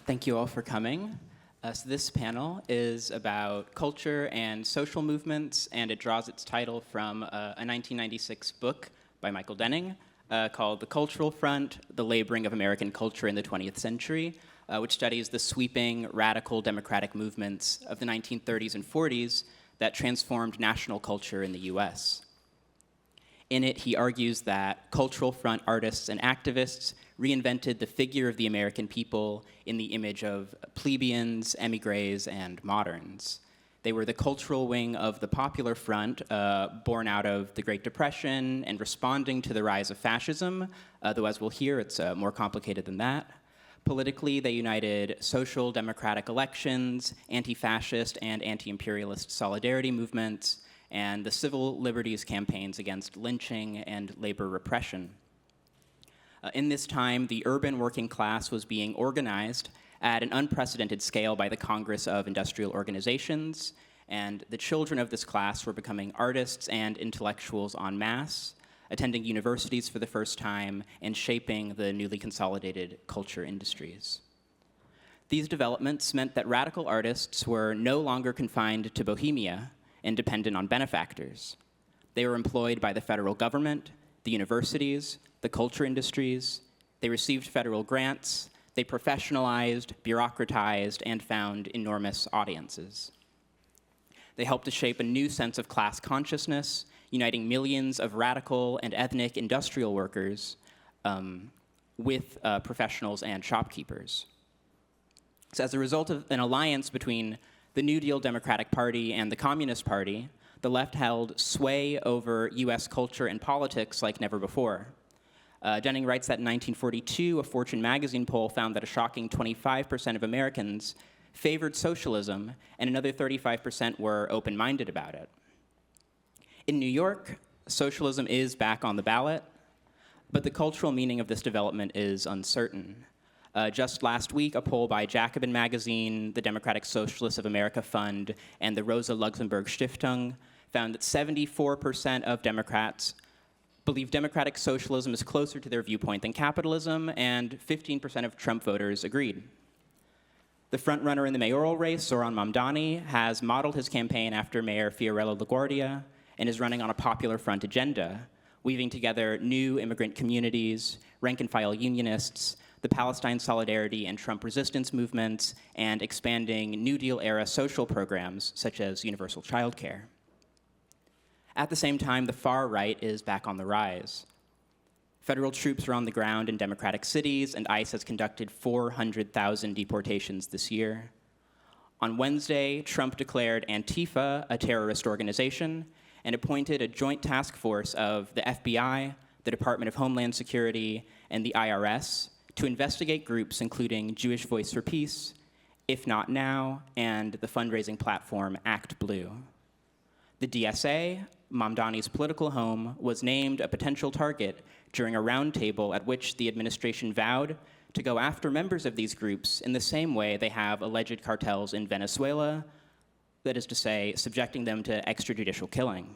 Thank you all for coming. So this panel is about culture and social movements, and it draws its title from a 1996 book by Michael Denning called The Cultural Front, The Laboring of American Culture in the 20th Century, which studies the sweeping, radical democratic movements of the 1930s and 40s that transformed national culture in the US. In it, he argues that cultural front artists and activists reinvented the figure of the American people in the image of plebeians, emigres, and moderns. They were the cultural wing of the Popular Front, born out of the Great Depression and responding to the rise of fascism, though as we'll hear, it's more complicated than that. Politically, they united social democratic elections, anti-fascist and anti-imperialist solidarity movements, and the civil liberties campaigns against lynching and labor repression. In this time, the urban working class was being organized at an unprecedented scale by the Congress of Industrial Organizations, and the children of this class were becoming artists and intellectuals en masse, attending universities for the first time, and shaping the newly consolidated culture industries. These developments meant that radical artists were no longer confined to Bohemia and dependent on benefactors. They were employed by the federal government, the universities, the culture industries. They received federal grants. They professionalized, bureaucratized, and found enormous audiences. They helped to shape a new sense of class consciousness, uniting millions of radical and ethnic industrial workers with professionals and shopkeepers. So as a result of an alliance between the New Deal Democratic Party and the Communist Party, the left held sway over US culture and politics like never before. Denning writes that in 1942, a Fortune magazine poll found that a shocking 25% of Americans favored socialism, and another 35% were open-minded about it. In New York, socialism is back on the ballot, but the cultural meaning of this development is uncertain. Just last week, a poll by Jacobin Magazine, the Democratic Socialists of America Fund, and the Rosa Luxemburg Stiftung found that 74% of Democrats believe democratic socialism is closer to their viewpoint than capitalism, and 15% of Trump voters agreed. The frontrunner in the mayoral race, Zoran Mamdani, has modeled his campaign after Mayor Fiorello LaGuardia and is running on a Popular Front agenda, weaving together new immigrant communities, rank-and-file unionists, the Palestine solidarity and Trump resistance movements, and expanding New Deal-era social programs such as universal childcare. At the same time, the far right is back on the rise. Federal troops are on the ground in democratic cities, and ICE has conducted 400,000 deportations this year. On Wednesday, Trump declared Antifa a terrorist organization and appointed a joint task force of the FBI, the Department of Homeland Security, and the IRS to investigate groups including Jewish Voice for Peace, If Not Now, and the fundraising platform Act Blue. The DSA, Mamdani's political home, was named a potential target during a roundtable at which the administration vowed to go after members of these groups in the same way they have alleged cartels in Venezuela, that is to say, subjecting them to extrajudicial killing.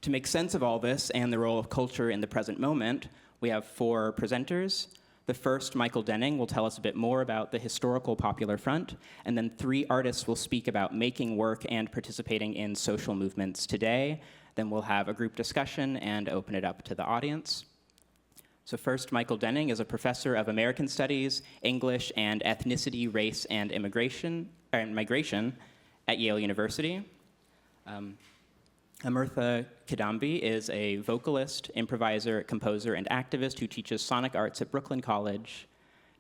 To make sense of all this and the role of culture in the present moment, we have four presenters. The first, Michael Denning, will tell us a bit more about the historical Popular Front, and then three artists will speak about making work and participating in social movements today. Then we'll have a group discussion and open it up to the audience. So first, Michael Denning is a professor of American Studies, English, and Ethnicity, Race, and Migration at Yale University. Amirtha Kidambi is a vocalist, improviser, composer, and activist who teaches sonic arts at Brooklyn College.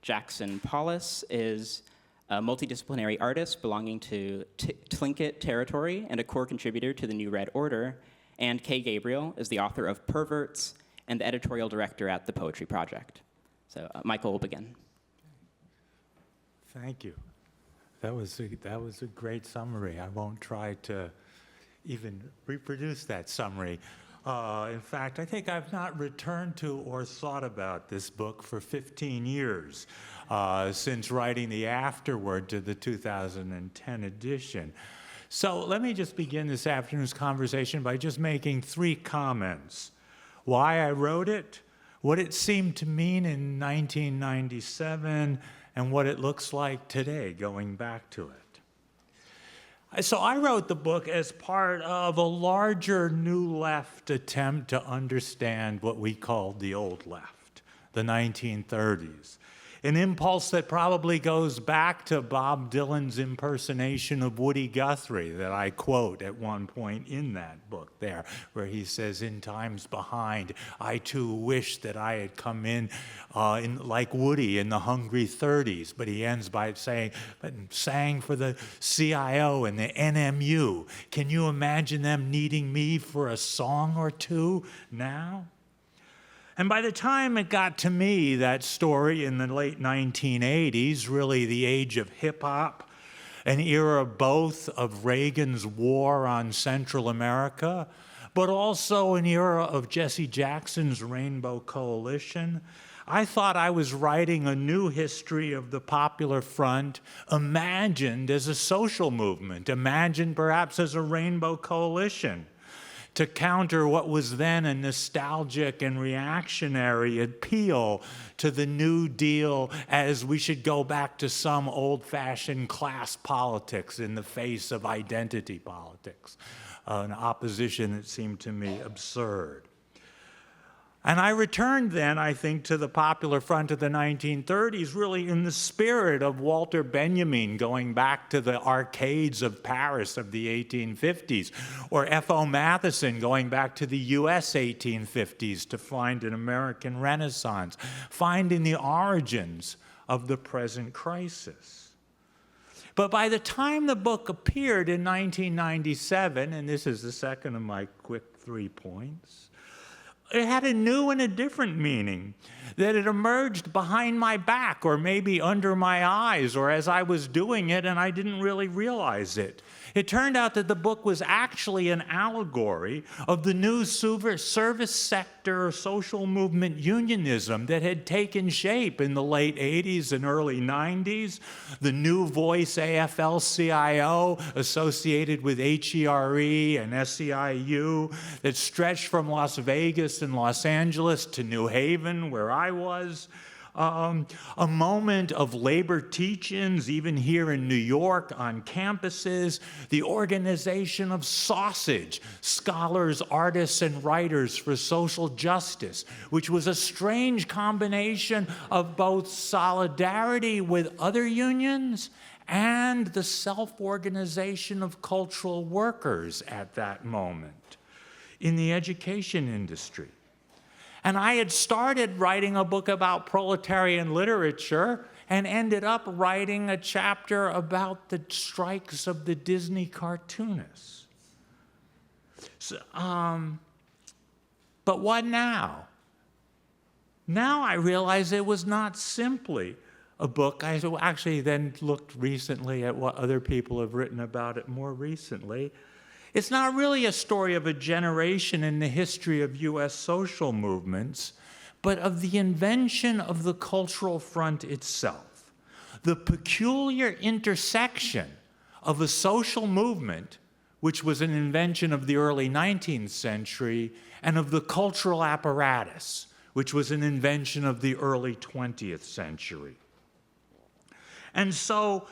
Jackson Paulus is a multidisciplinary artist belonging to Tlingit territory and a core contributor to the New Red Order. And Kay Gabriel is the author of Perverts and the editorial director at the Poetry Project. So Michael will begin. Thank you. That was a great summary. I won't try to even reproduce that summary. In fact, I think I've not returned to or thought about this book for 15 years since writing the afterword to the 2010 edition. So let me just begin this afternoon's conversation by just making three comments. Why I wrote it, what it seemed to mean in 1997, and what it looks like today going back to it. So I wrote the book as part of a larger New Left attempt to understand what we called the Old Left, the 1930s. An impulse that probably goes back to Bob Dylan's impersonation of Woody Guthrie that I quote at one point in that book there, where he says, "In times behind, I too wish that I had come in like Woody in the Hungry 30s." But he ends by saying, "But sang for the CIO and the NMU. Can you imagine them needing me for a song or two now?" And by the time it got to me, that story in the late 1980s, really the age of hip-hop, an era both of Reagan's war on Central America, but also an era of Jesse Jackson's Rainbow Coalition, I thought I was writing a new history of the Popular Front, imagined as a social movement, imagined perhaps as a Rainbow Coalition, to counter what was then a nostalgic and reactionary appeal to the New Deal as we should go back to some old-fashioned class politics in the face of identity politics, an opposition that seemed to me absurd. And I returned then, I think, to the Popular Front of the 1930s, really in the spirit of Walter Benjamin going back to the arcades of Paris of the 1850s, or F.O. Matheson going back to the U.S. 1850s to find an American Renaissance, finding the origins of the present crisis. But by the time the book appeared in 1997, and this is the second of my quick 3 points, it had a new and a different meaning, that it emerged behind my back or maybe under my eyes or as I was doing it and I didn't really realize it. It turned out that the book was actually an allegory of the new service sector social movement unionism that had taken shape in the late 80s and early 90s, the New Voice AFL-CIO associated with HERE and SEIU that stretched from Las Vegas and Los Angeles to New Haven, where I was. A moment of labor teach-ins, even here in New York on campuses, the organization of Sausage, scholars, artists, and writers for social justice, which was a strange combination of both solidarity with other unions and the self-organization of cultural workers at that moment in the education industry. And I had started writing a book about proletarian literature and ended up writing a chapter about the strikes of the Disney cartoonists. So, but what now? Now I realize it was not simply a book. I actually then looked recently at what other people have written about it more recently. It's not really a story of a generation in the history of U.S. social movements, but of the invention of the cultural front itself, the peculiar intersection of a social movement, which was an invention of the early 19th century, and of the cultural apparatus, which was an invention of the early 20th century. And so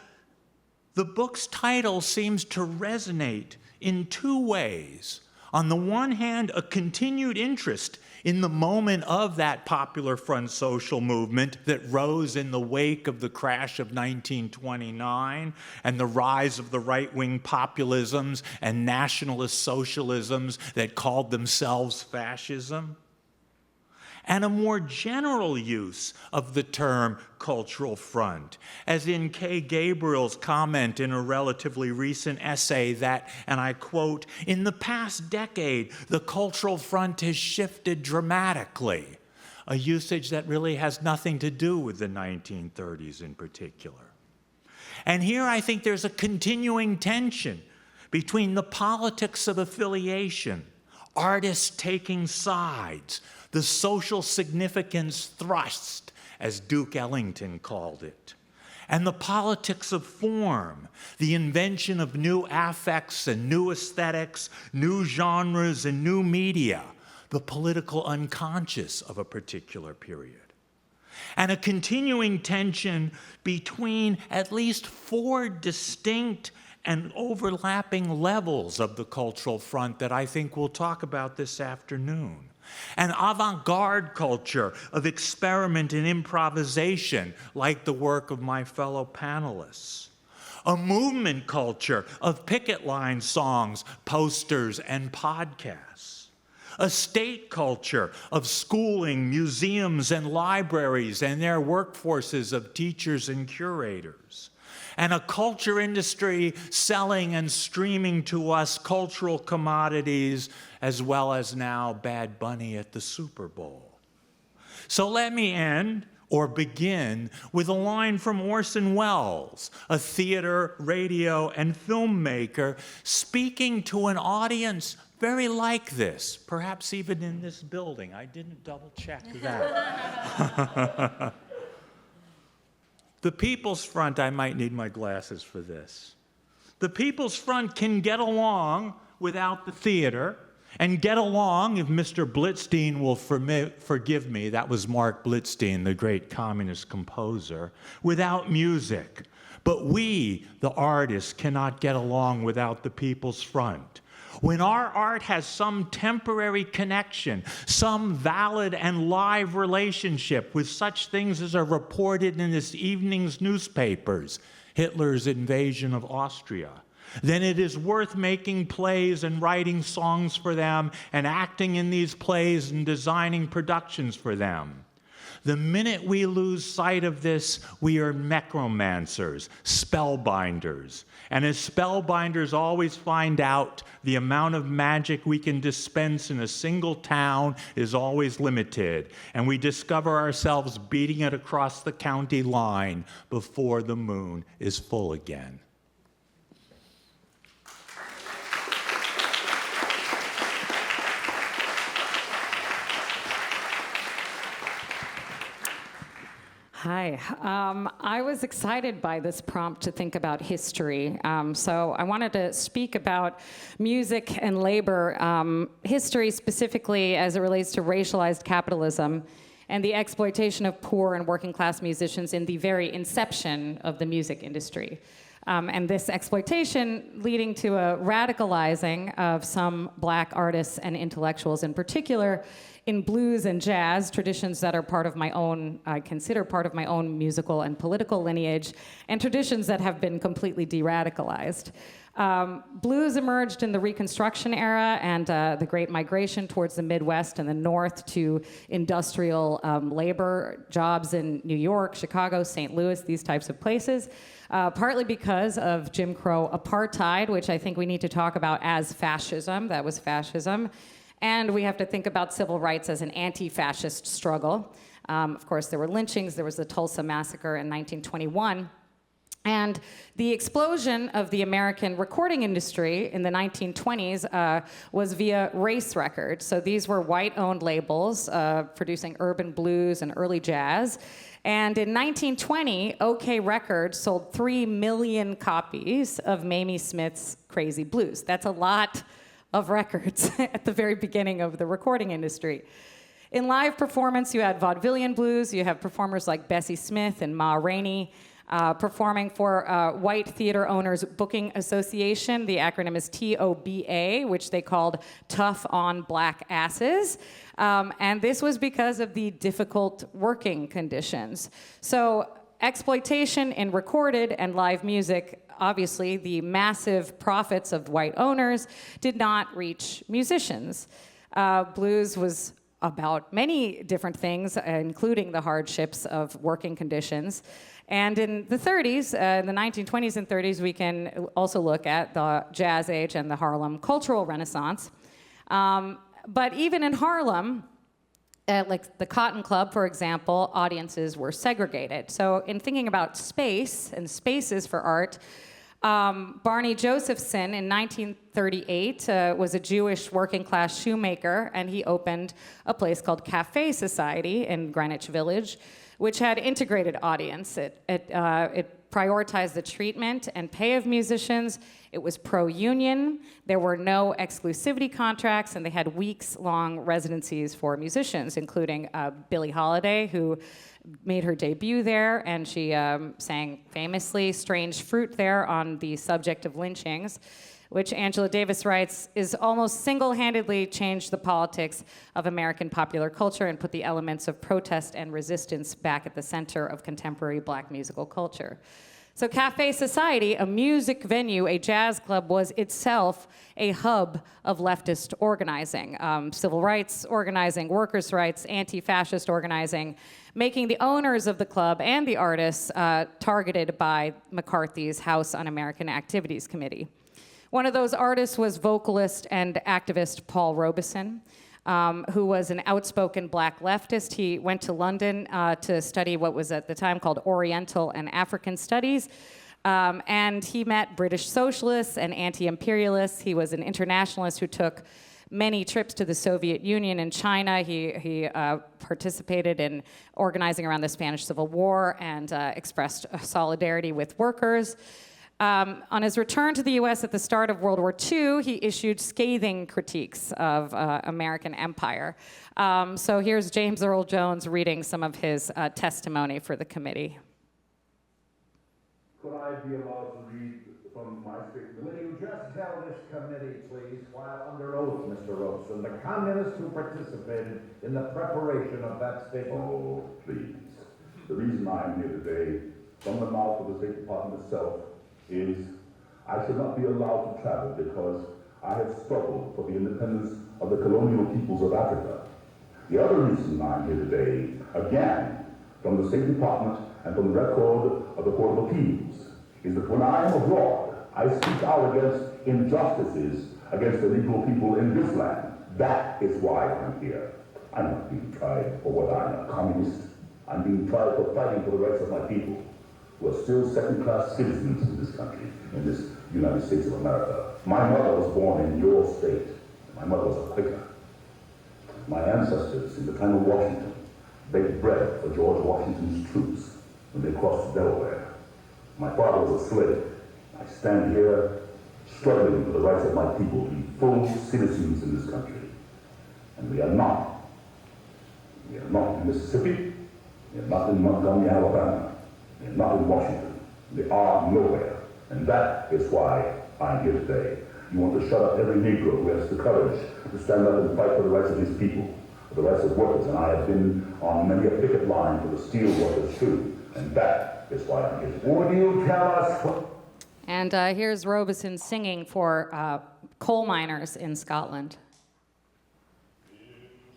the book's title seems to resonate in two ways. On the one hand, a continued interest in the moment of that Popular Front social movement that rose in the wake of the crash of 1929 and the rise of the right-wing populisms and nationalist socialisms that called themselves fascism. And a more general use of the term cultural front, as in Kay Gabriel's comment in a relatively recent essay that, and I quote, "In the past decade, the cultural front has shifted dramatically," a usage that really has nothing to do with the 1930s in particular. And here I think there's a continuing tension between the politics of affiliation, artists taking sides, the social significance thrust, as Duke Ellington called it, and the politics of form, the invention of new affects and new aesthetics, new genres and new media, the political unconscious of a particular period. and a continuing tension between at least 4 distinct and overlapping levels of the cultural front that I think we'll talk about this afternoon. An avant-garde culture of experiment and improvisation, like the work of my fellow panelists. A movement culture of picket line songs, posters, and podcasts. A state culture of schooling, museums, and libraries, and their workforces of teachers and curators. And a culture industry selling and streaming to us cultural commodities, as well as now Bad Bunny at the Super Bowl. So let me end, or begin, with a line from Orson Welles, a theater, radio, and filmmaker, speaking to an audience very like this, perhaps even in this building. I didn't double check that. The People's Front, I might need my glasses for this. The People's Front can get along without the theater, and get along, if Mr. Blitzstein will forgive me, that was Mark Blitzstein, the great communist composer, without music. But we, the artists, cannot get along without the People's Front. When our art has some temporary connection, some valid and live relationship with such things as are reported in this evening's newspapers, Hitler's invasion of Austria, then it is worth making plays and writing songs for them and acting in these plays and designing productions for them. The minute we lose sight of this, we are necromancers, spellbinders. And as spellbinders always find out, the amount of magic we can dispense in a single town is always limited. And we discover ourselves beating it across the county line before the moon is full again. Hi. I was excited by this prompt to think about history. So I wanted to speak about music and labor, history specifically as it relates to racialized capitalism and the exploitation of poor and working class musicians in the very inception of the music industry. And this exploitation leading to a radicalizing of some Black artists and intellectuals in particular in blues and jazz, traditions that are part of my own, I consider part of my own musical and political lineage, and traditions that have been completely de-radicalized. Blues emerged in the Reconstruction era and the Great Migration towards the Midwest and the North to industrial labor jobs in New York, Chicago, St. Louis, these types of places, partly because of Jim Crow apartheid, which I think we need to talk about as fascism. That was fascism. And we have to think about civil rights as an anti-fascist struggle. Of course, there were lynchings. There was the Tulsa Massacre in 1921. And the explosion of the American recording industry in the 1920s was via race records. So these were white-owned labels producing urban blues and early jazz. And in 1920, OK Records sold 3 million copies of Mamie Smith's Crazy Blues. That's a lot of records at the very beginning of the recording industry. In live performance, you had vaudevillian blues. You have performers like Bessie Smith and Ma Rainey performing for White Theater Owners Booking Association. The acronym is TOBA, which they called Tough on Black Asses. And this was because of the difficult working conditions. So exploitation in recorded and live music, obviously, the massive profits of white owners did not reach musicians. Blues was about many different things, including the hardships of working conditions. And in the 30s, in the 1920s and 30s, we can also look at the Jazz Age and the Harlem Cultural Renaissance. But even in Harlem, like the Cotton Club, for example, audiences were segregated. So in thinking about space and spaces for art, Barney Josephson in 1938 was a Jewish working class shoemaker, and he opened a place called Cafe Society in Greenwich Village, which had integrated audience. It prioritized the treatment and pay of musicians. It was pro-union. There were no exclusivity contracts, and they had weeks-long residencies for musicians, including Billie Holiday, who made her debut there, and she sang famously Strange Fruit there on the subject of lynchings, which Angela Davis writes is almost single-handedly changed the politics of American popular culture and put the elements of protest and resistance back at the center of contemporary Black musical culture. So Cafe Society, a music venue, a jazz club, was itself a hub of leftist organizing, civil rights organizing, workers' rights, anti-fascist organizing, making the owners of the club and the artists targeted by McCarthy's House Un-American Activities Committee. One of those artists was vocalist and activist Paul Robeson, who was an outspoken Black leftist. He went to London to study what was at the time called Oriental and African Studies, and he met British socialists and anti-imperialists. He was an internationalist who took many trips to the Soviet Union and China. He participated in organizing around the Spanish Civil War and expressed solidarity with workers. On his return to the US at the start of World War II, he issued scathing critiques of American empire. So here's James Earl Jones reading some of his testimony for the committee. Could I be allowed to read from my statement? Will you just tell this committee, please, while under oath, Mr. Robeson, the communists who participated in the preparation of that statement? Oh, please. The reason I am here today, from the mouth of the State Department itself, is I should not be allowed to travel because I have struggled for the independence of the colonial peoples of Africa. The other reason I'm here today, again, from the State Department and from the record of the Court of Appeals, is that when I am abroad, I speak out against injustices against the Negro people in this land. That is why I'm here. I'm not being tried for what I'm a communist. I'm being tried for fighting for the rights of my people, who are still second-class citizens in this country, in this United States of America. My mother was born in your state. My mother was a Quaker. My ancestors, in the time of Washington, baked bread for George Washington's troops when they crossed Delaware. My father was a slave. I stand here struggling for the rights of my people to be full citizens in this country. And we are not. We are not in Mississippi. We are not in Montgomery, Alabama. And not in Washington. They are nowhere. And that is why I'm here today. You want to shut up every Negro who has the courage to stand up and fight for the rights of his people, for the rights of workers. And I have been on many a picket line for the steel workers too. And that is why I'm here today. Would you tell us what? And here's Robeson singing for coal miners in Scotland. In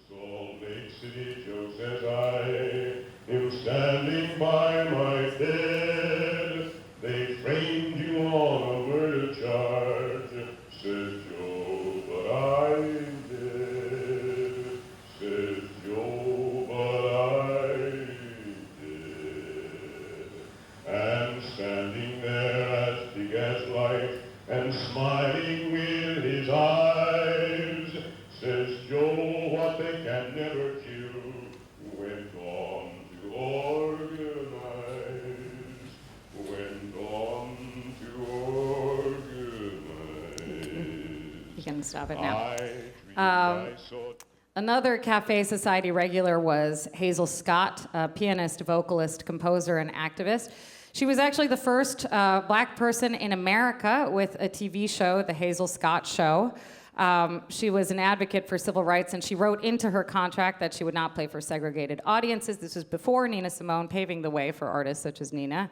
Salt Lake City, Joe says I am standing by my bed. They framed you on a murder charge, says Joe, but I did. Says Joe, but I did. And standing there as big as life and smiling with his eyes, says Joe, what they can never kill went on to organize, went on to organize. You can stop it now. Another Cafe Society regular was Hazel Scott, a pianist, vocalist, composer, and activist. She was actually the first Black person in America with a TV show, The Hazel Scott Show. She was an advocate for civil rights, and she wrote into her contract that she would not play for segregated audiences. This was before Nina Simone, paving the way for artists such as Nina.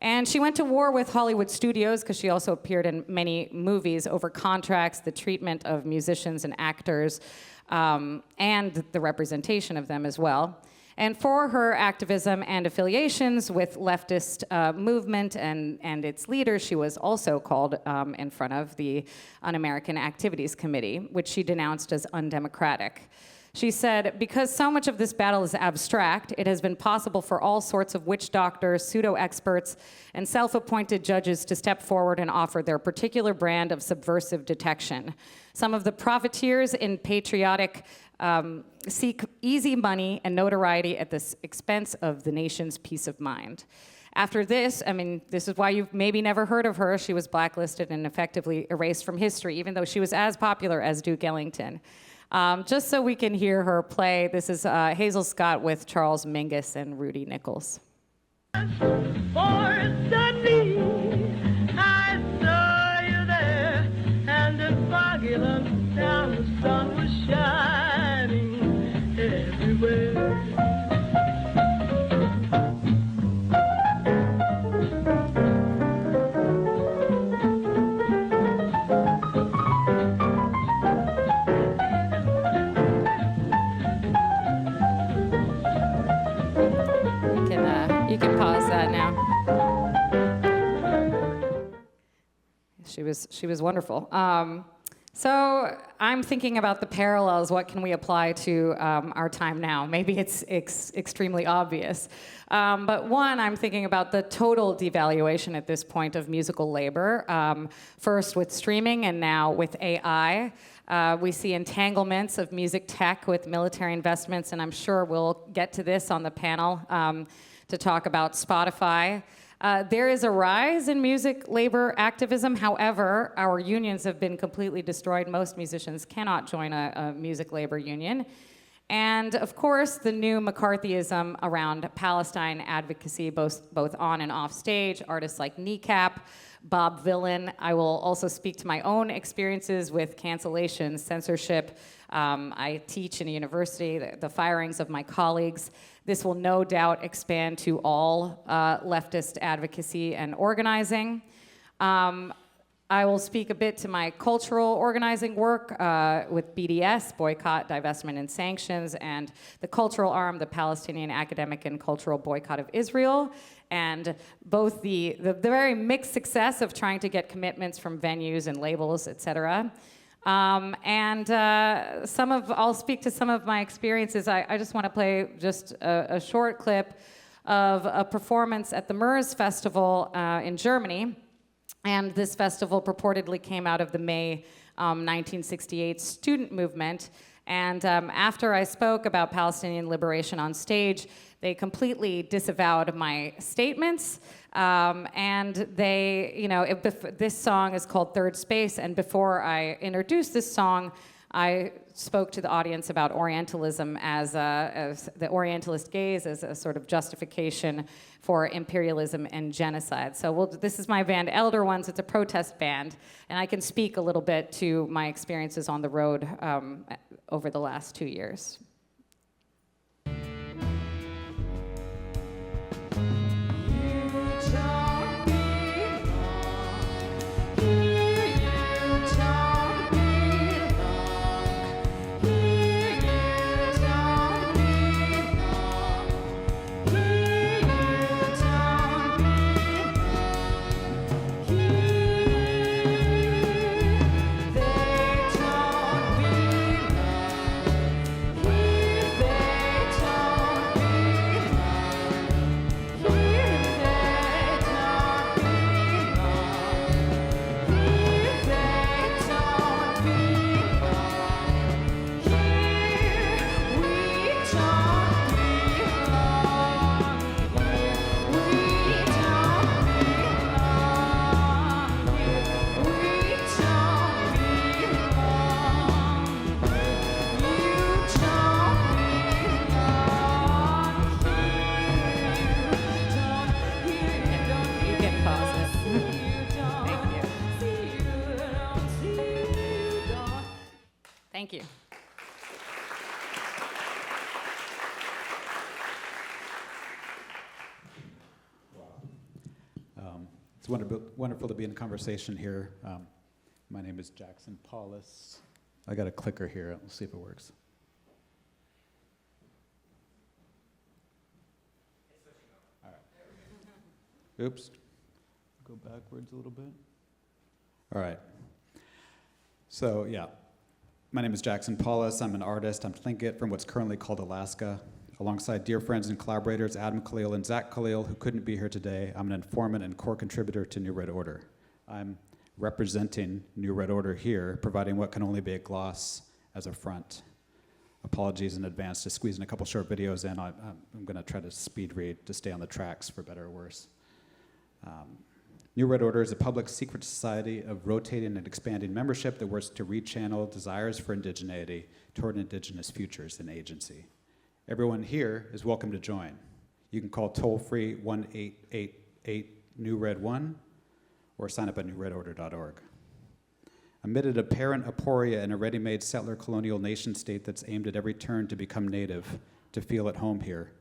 And she went to war with Hollywood studios because she also appeared in many movies over contracts, the treatment of musicians and actors, and the representation of them as well. And for her activism and affiliations with leftist movement and its leaders, she was also called in front of the Un-American Activities Committee, which she denounced as undemocratic. She said, because so much of this battle is abstract, it has been possible for all sorts of witch doctors, pseudo-experts, and self-appointed judges to step forward and offer their particular brand of subversive detection. Some of the profiteers in patriotic seek easy money and notoriety at the expense of the nation's peace of mind. After this, I mean, this is why you've maybe never heard of her. She was blacklisted and effectively erased from history, even though she was as popular as Duke Ellington. Just so we can hear her play, this is Hazel Scott with Charles Mingus and Rudy Nichols. For suddenly I saw you there, and in foggy London town the sun was shining everywhere. You can pause that now. She was wonderful. So I'm thinking about the parallels. What can we apply to our time now? Maybe it's extremely obvious. But one, I'm thinking about the total devaluation at this point of musical labor. First with streaming and now with AI. We see entanglements of music tech with military investments, and I'm sure we'll get to this on the panel to talk about Spotify. There is a rise in music labor activism. However, our unions have been completely destroyed. Most musicians cannot join a music labor union. And of course, the new McCarthyism around Palestine advocacy, both on and off stage, artists like Kneecap, Bob Villain. I will also speak to my own experiences with cancellation, censorship. I teach in a university, the firings of my colleagues. This will no doubt expand to all leftist advocacy and organizing. I will speak a bit to my cultural organizing work with BDS, Boycott, Divestment, and Sanctions, and the cultural arm, the Palestinian Academic and Cultural Boycott of Israel, and both the very mixed success of trying to get commitments from venues and labels, et cetera. I'll speak to some of my experiences. I just want to play just a short clip of a performance at the Murs Festival in Germany. And this festival purportedly came out of the May 1968 student movement. And after I spoke about Palestinian liberation on stage, they completely disavowed my statements. And they, this song is called Third Space. And before I introduced this song, I spoke to the audience about Orientalism as the Orientalist gaze as a sort of justification for imperialism and genocide. So this is my band, Elder Ones. It's a protest band, and I can speak a little bit to my experiences on the road over the last 2 years. Thank you. It's wonderful to be in conversation here. My name is Jackson Paulus. I got a clicker here. We'll see if it works. All right. Oops. Go backwards a little bit. All right. So, yeah. My name is Jackson Paulus. I'm an artist. I'm Tlingit from what's currently called Alaska. Alongside dear friends and collaborators, Adam Khalil and Zach Khalil, who couldn't be here today, I'm an informant and core contributor to New Red Order. I'm representing New Red Order here, providing what can only be a gloss as a front. Apologies in advance to squeezing a couple short videos in. I'm going to try to speed read to stay on the tracks for better or worse. New Red Order is a public secret society of rotating and expanding membership that works to rechannel desires for indigeneity toward indigenous futures and agency. Everyone here is welcome to join. You can call toll-free 1-888-NEW-RED-1 or sign up at newredorder.org. Amid an apparent aporia in a ready-made settler colonial nation state that's aimed at every turn to become native, to feel at home here,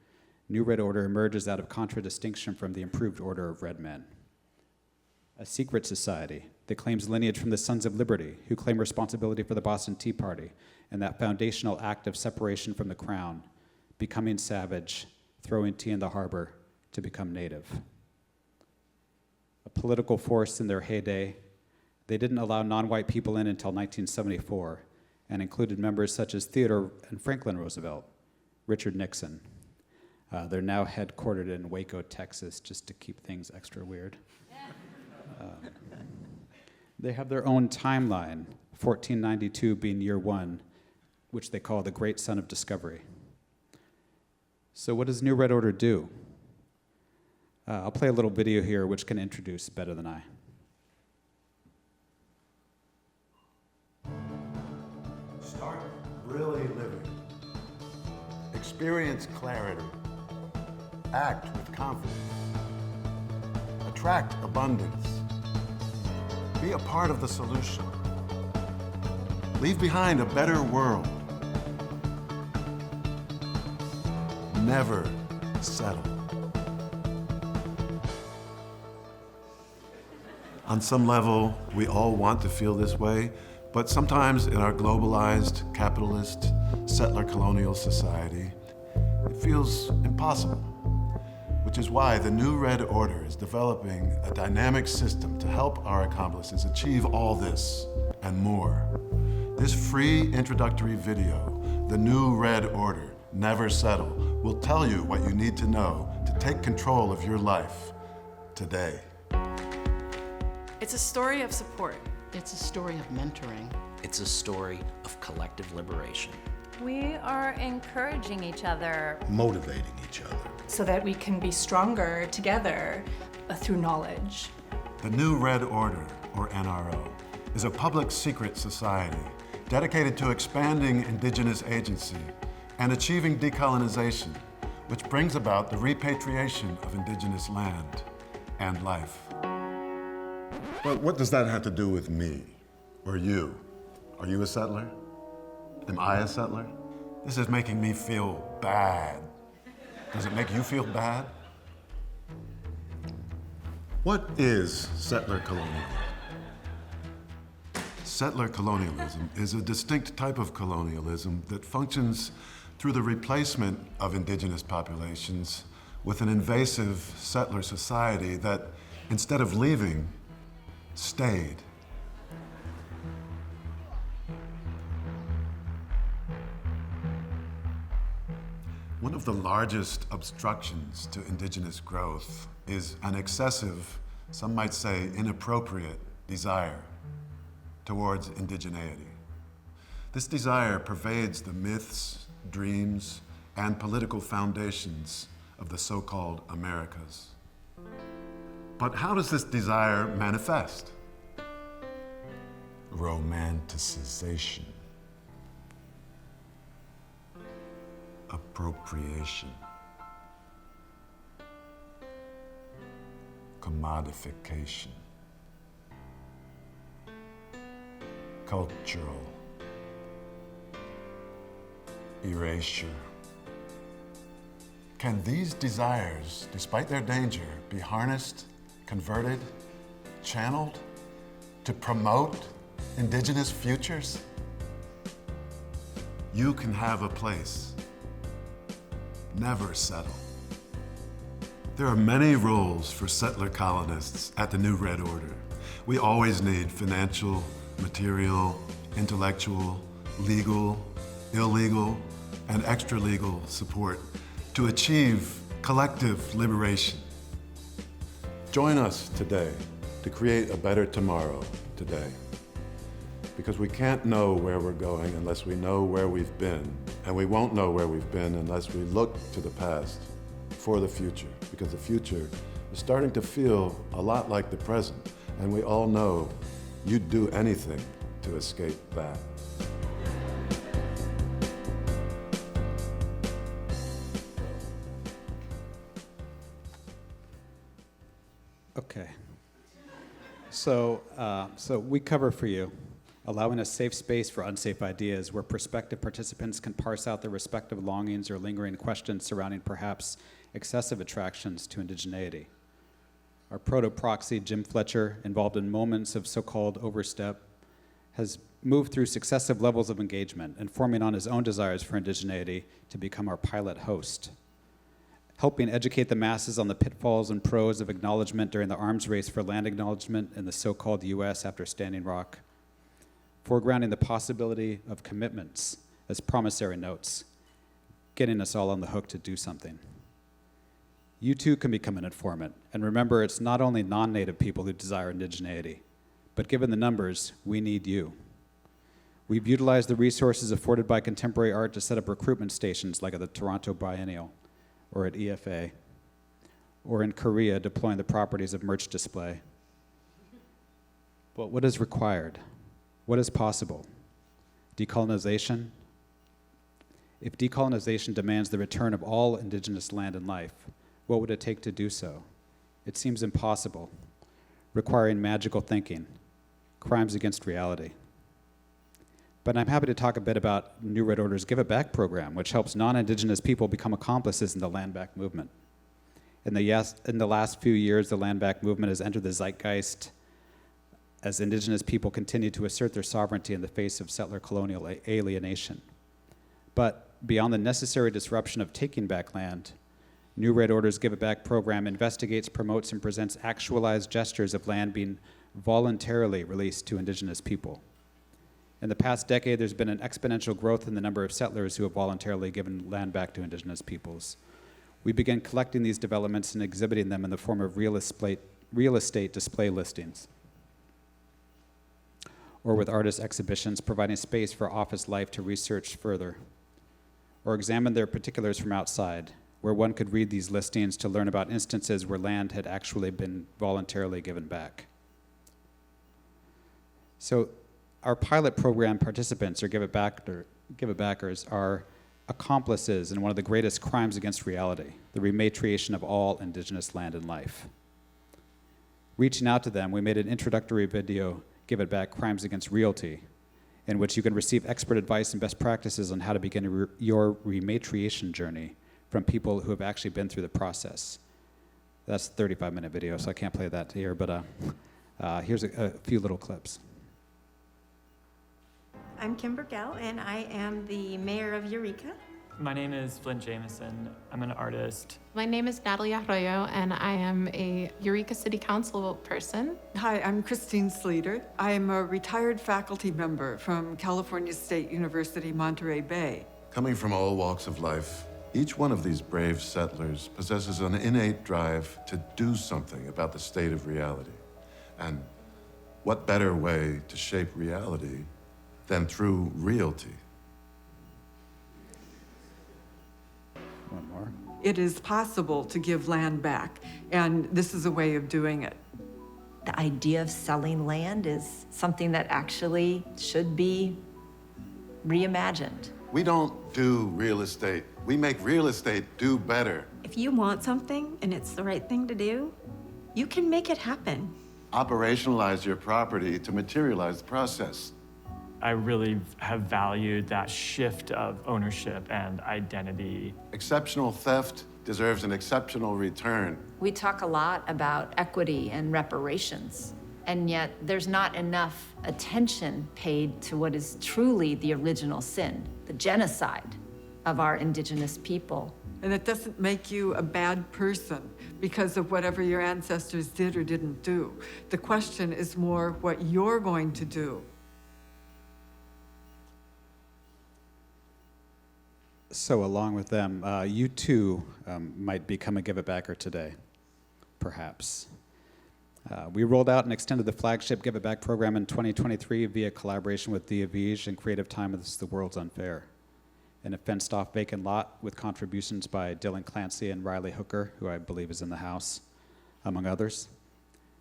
New Red Order emerges out of contradistinction from the improved order of red men. A secret society that claims lineage from the Sons of Liberty, who claim responsibility for the Boston Tea Party and that foundational act of separation from the crown, becoming savage, throwing tea in the harbor to become native. A political force in their heyday, they didn't allow non-white people in until 1974 and included members such as Theodore and Franklin Roosevelt, Richard Nixon. They're now headquartered in Waco, Texas, just to keep things extra weird. They have their own timeline, 1492 being year one, which they call the Great Sun of Discovery. So what does New Red Order do? I'll play a little video here which can introduce better than I. Start really living. Experience clarity. Act with confidence. Attract abundance. Be a part of the solution. Leave behind a better world. Never settle. On some level, we all want to feel this way, but sometimes in our globalized, capitalist, settler colonial society, it feels impossible. Which is why the New Red Order is developing a dynamic system to help our accomplices achieve all this and more. This free introductory video, The New Red Order, Never Settle, will tell you what you need to know to take control of your life today. It's a story of support. It's a story of mentoring. It's a story of collective liberation. We are encouraging each other, Motivating each other. So that we can be stronger together through knowledge. The New Red Order, or NRO, is a public secret society dedicated to expanding indigenous agency and achieving decolonization, which brings about the repatriation of indigenous land and life. But what does that have to do with me or you? Are you a settler? Am I a settler? This is making me feel bad. Does it make you feel bad? What is settler colonialism? Settler colonialism is a distinct type of colonialism that functions through the replacement of indigenous populations with an invasive settler society that, instead of leaving, stayed. One of the largest obstructions to indigenous growth is an excessive, some might say inappropriate, desire towards indigeneity. This desire pervades the myths, dreams, and political foundations of the so-called Americas. But how does this desire manifest? Romanticization. Appropriation. Commodification. Cultural. Erasure. Can these desires, despite their danger, be harnessed, converted, channeled to promote indigenous futures? You can have a place. Never settle. There are many roles for settler colonists at the New Red Order. We always need financial, material, intellectual, legal, illegal, and extra-legal support to achieve collective liberation. Join us today to create a better tomorrow today. Because we can't know where we're going unless we know where we've been. And we won't know where we've been unless we look to the past for the future. Because the future is starting to feel a lot like the present, and we all know you'd do anything to escape that. Okay. So we cover for you, allowing a safe space for unsafe ideas where prospective participants can parse out their respective longings or lingering questions surrounding perhaps excessive attractions to indigeneity. Our proto-proxy, Jim Fletcher, involved in moments of so-called overstep, has moved through successive levels of engagement, informing on his own desires for indigeneity to become our pilot host, helping educate the masses on the pitfalls and pros of acknowledgement during the arms race for land acknowledgement in the so-called US after Standing Rock, foregrounding the possibility of commitments as promissory notes, getting us all on the hook to do something. You too can become an informant, and remember it's not only non-native people who desire indigeneity, but given the numbers, we need you. We've utilized the resources afforded by contemporary art to set up recruitment stations like at the Toronto Biennial, or at EFA, or in Korea deploying the properties of merch display. But what is required? What is possible? Decolonization? If decolonization demands the return of all indigenous land and life, what would it take to do so? It seems impossible, requiring magical thinking, crimes against reality. But I'm happy to talk a bit about New Red Order's Give It Back program, which helps non-Indigenous people become accomplices in the land back movement. In the last few years, the land back movement has entered the zeitgeist as Indigenous people continue to assert their sovereignty in the face of settler colonial alienation. But beyond the necessary disruption of taking back land, New Red Order's Give It Back program investigates, promotes, and presents actualized gestures of land being voluntarily released to Indigenous people. In the past decade, there's been an exponential growth in the number of settlers who have voluntarily given land back to Indigenous peoples. We began collecting these developments and exhibiting them in the form of real estate display listings, or with artist exhibitions providing space for office life to research further, or examine their particulars from outside, where one could read these listings to learn about instances where land had actually been voluntarily given back. So our pilot program participants, or Give It Backers, are accomplices in one of the greatest crimes against reality, the rematriation of all Indigenous land and life. Reaching out to them, we made an introductory video, Give It Back, Crimes Against Realty, in which you can receive expert advice and best practices on how to begin your rematriation journey from people who have actually been through the process. That's a 35-minute video, so I can't play that here, but here's a few little clips. I'm Kimber Gell, and I am the mayor of Eureka. My name is Flynn Jameson. I'm an artist. My name is Natalie Arroyo, and I am a Eureka City Council person. Hi, I'm Christine Sleater. I am a retired faculty member from California State University, Monterey Bay. Coming from all walks of life, each one of these brave settlers possesses an innate drive to do something about the state of reality. And what better way to shape reality than through realty? One more. It is possible to give land back, and this is a way of doing it. The idea of selling land is something that actually should be reimagined. We don't do real estate. We make real estate do better. If you want something and it's the right thing to do, you can make it happen. Operationalize your property to materialize the process. I really have valued that shift of ownership and identity. Exceptional theft deserves an exceptional return. We talk a lot about equity and reparations, and yet there's not enough attention paid to what is truly the original sin, the genocide of our Indigenous people. And it doesn't make you a bad person because of whatever your ancestors did or didn't do. The question is more what you're going to do. So along with them, you too might become a Give It Backer today, perhaps. We rolled out and extended the flagship Give It Back program in 2023 via collaboration with Dia Vij and Creative Time with The World's Unfair, in a fenced-off vacant lot with contributions by Dylan Clancy and Riley Hooker, who I believe is in the house. among others,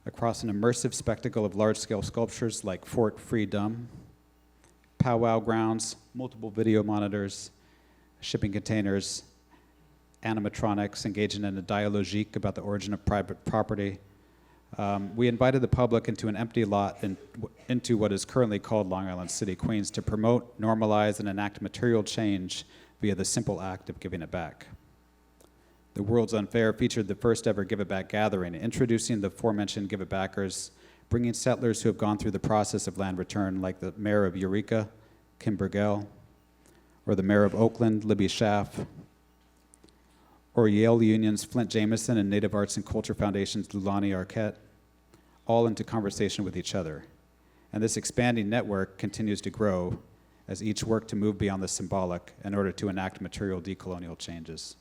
across an immersive spectacle of large-scale sculptures like Fort Freedom, powwow grounds, multiple video monitors, shipping containers, animatronics engaging in a dialogique about the origin of private property. We invited the public into an empty lot into what is currently called Long Island City, Queens, to promote, normalize, and enact material change via the simple act of giving it back. The World's Unfair featured the first ever Give It Back gathering, introducing the aforementioned Give It Backers, bringing settlers who have gone through the process of land return, like the mayor of Eureka, Kim Burgell, or the mayor of Oakland, Libby Schaff, or Yale Union's Flint Jameson and Native Arts and Culture Foundation's Lulani Arquette, all into conversation with each other. And this expanding network continues to grow as each work to move beyond the symbolic in order to enact material decolonial changes.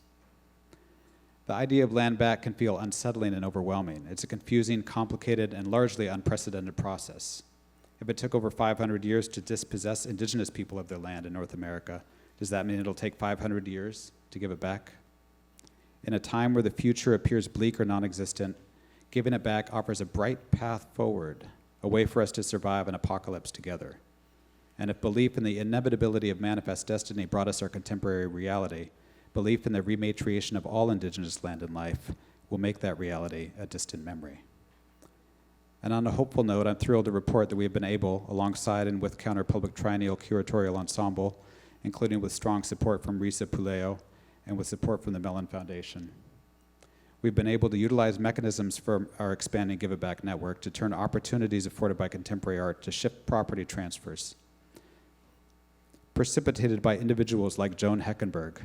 The idea of land back can feel unsettling and overwhelming. It's a confusing, complicated, and largely unprecedented process. If it took over 500 years to dispossess indigenous people of their land in North America, does that mean it'll take 500 years to give it back? In a time where the future appears bleak or non-existent, giving it back offers a bright path forward, a way for us to survive an apocalypse together. And if belief in the inevitability of manifest destiny brought us our contemporary reality, belief in the rematriation of all indigenous land and life will make that reality a distant memory. And on a hopeful note, I'm thrilled to report that we have been able, alongside and with Counter Public Triennial Curatorial Ensemble, including with strong support from Risa Puleo and with support from the Mellon Foundation, we've been able to utilize mechanisms for our expanding Give It Back network to turn opportunities afforded by contemporary art to shift property transfers, precipitated by individuals like Joan Heckenberg,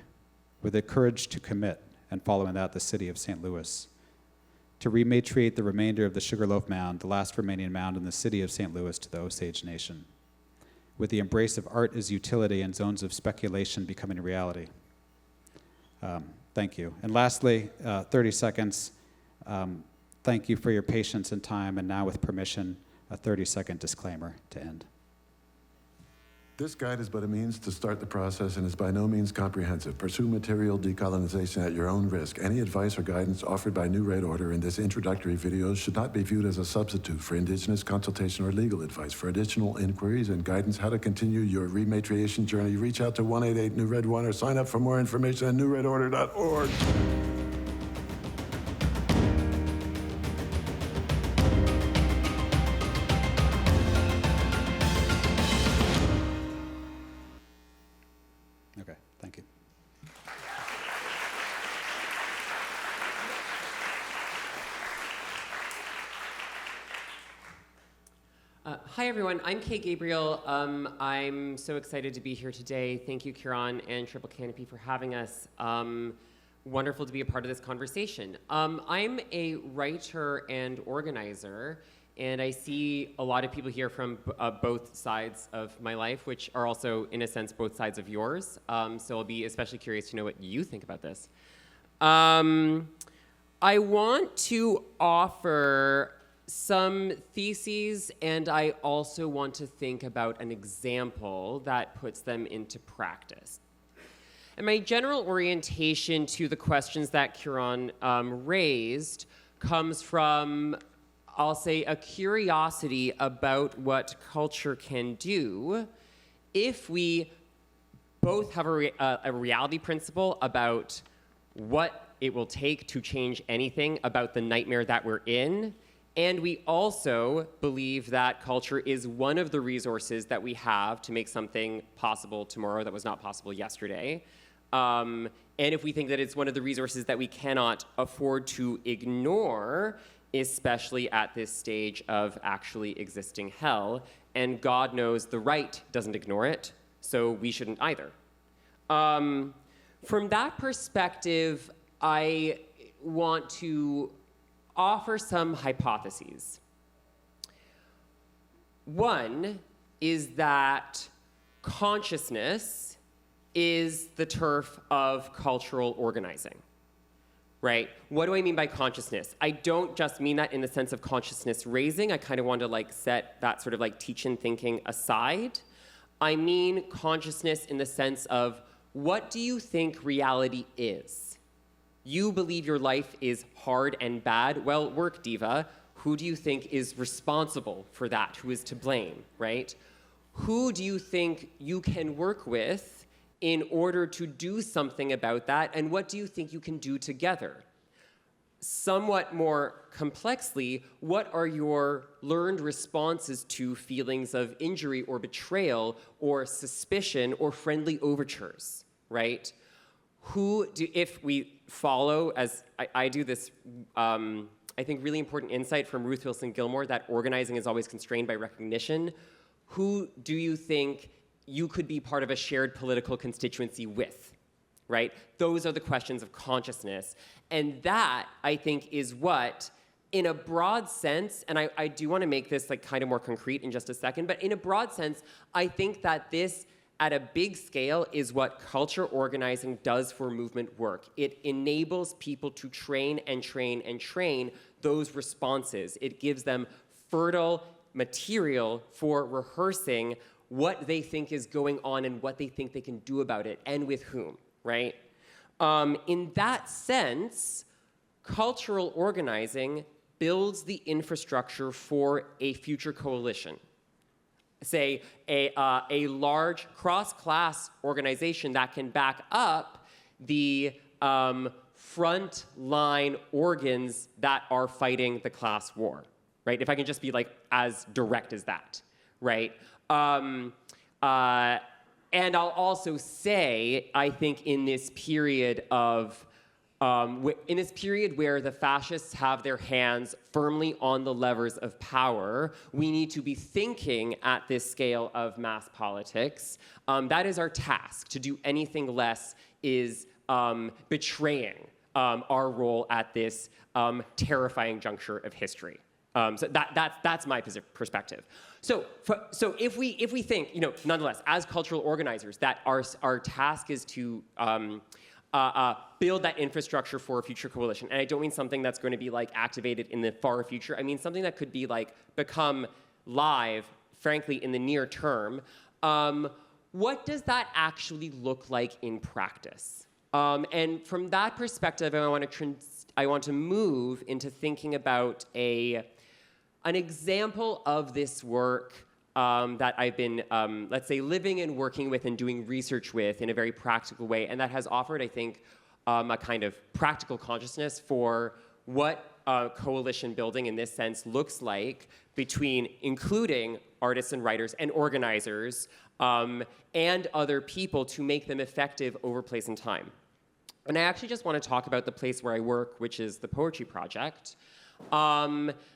with the courage to commit, and following that, the city of St. Louis, to rematriate the remainder of the Sugarloaf Mound, the last remaining mound in the city of St. Louis, to the Osage Nation, with the embrace of art as utility and zones of speculation becoming a reality. Thank you. And lastly, 30 seconds, thank you for your patience and time, and now with permission, a 30-second disclaimer to end. This guide is but a means to start the process and is by no means comprehensive. Pursue material decolonization at your own risk. Any advice or guidance offered by New Red Order in this introductory video should not be viewed as a substitute for Indigenous consultation or legal advice. For additional inquiries and guidance how to continue your rematriation journey, reach out to 188 New Red 1 or sign up for more information at newredorder.org. Okay, thank you. Hi, everyone. I'm Kay Gabriel. I'm so excited to be here today. Thank you, Ciarán and Triple Canopy, for having us. Wonderful to be a part of this conversation. I'm a writer and organizer, and I see a lot of people here from both sides of my life, which are also, in a sense, both sides of yours. So I'll be especially curious to know what you think about this. I want to offer some theses, and I also want to think about an example that puts them into practice. And my general orientation to the questions that Ciarán raised comes from, I'll say, a curiosity about what culture can do if we both have a reality principle about what it will take to change anything about the nightmare that we're in, and we also believe that culture is one of the resources that we have to make something possible tomorrow that was not possible yesterday. And if we think that it's one of the resources that we cannot afford to ignore, especially at this stage of actually existing hell, and God knows the right doesn't ignore it, so we shouldn't either. From that perspective, I want to offer some hypotheses. One is that consciousness is the turf of cultural organizing, right? What do I mean by consciousness? I don't just mean that in the sense of consciousness raising. I kind of want to set that sort of teach-in thinking aside. I mean consciousness in the sense of, what do you think reality is? You believe your life is hard and bad. Well, work, diva. Who do you think is responsible for that? Who is to blame, right? Who do you think you can work with in order to do something about that? And what do you think you can do together? Somewhat more complexly, what are your learned responses to feelings of injury or betrayal or suspicion or friendly overtures, right? If we follow, as I do this, I think really important insight from Ruth Wilson Gilmore, that organizing is always constrained by recognition. Who do you think you could be part of a shared political constituency with, right? Those are the questions of consciousness. And that, I think, is what, in a broad sense, and I do want to make this like kind of more concrete in just a second, but in a broad sense, I think that this, at a big scale, is what culture organizing does for movement work. It enables people to train and train and train those responses. It gives them fertile material for rehearsing what they think is going on and what they think they can do about it, and with whom, right? In that sense, cultural organizing builds the infrastructure for a future coalition. Say, a large cross-class organization that can back up the front-line organs that are fighting the class war, right? If I can just be like as direct as that, right? And I'll also say, I think in this period of, in this period where the fascists have their hands firmly on the levers of power, we need to be thinking at this scale of mass politics. That is our task. To do anything less is betraying our role at this terrifying juncture of history. So that's my perspective. So if we think, nonetheless, as cultural organizers, that our task is to build that infrastructure for a future coalition. And I don't mean something that's going to be like activated in the far future. I mean something that could be like become live, frankly, in the near term. What does that actually look like in practice? And from that perspective, I want to move into thinking about an example of this work that I've been, let's say, living and working with and doing research with in a very practical way, and that has offered, I think, a kind of practical consciousness for what coalition building in this sense looks like between including artists and writers and organizers and other people to make them effective over place and time. And I actually just want to talk about the place where I work, which is the Poetry Project.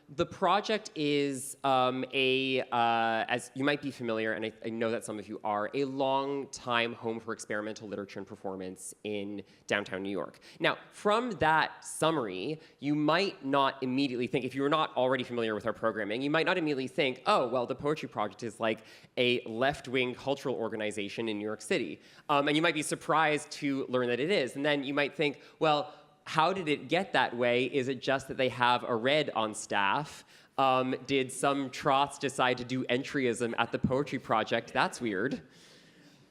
The project is as you might be familiar, and I know that some of you are, a long-time home for experimental literature and performance in downtown New York. Now, from that summary, you might not immediately think, if you're not already familiar with our programming, you might not immediately think, oh, well, the Poetry Project is like a left-wing cultural organization in New York City. And you might be surprised to learn that it is. And then you might think, well, how did it get that way? Is it just that they have a red on staff? Did some trots decide to do entryism at the Poetry Project? That's weird.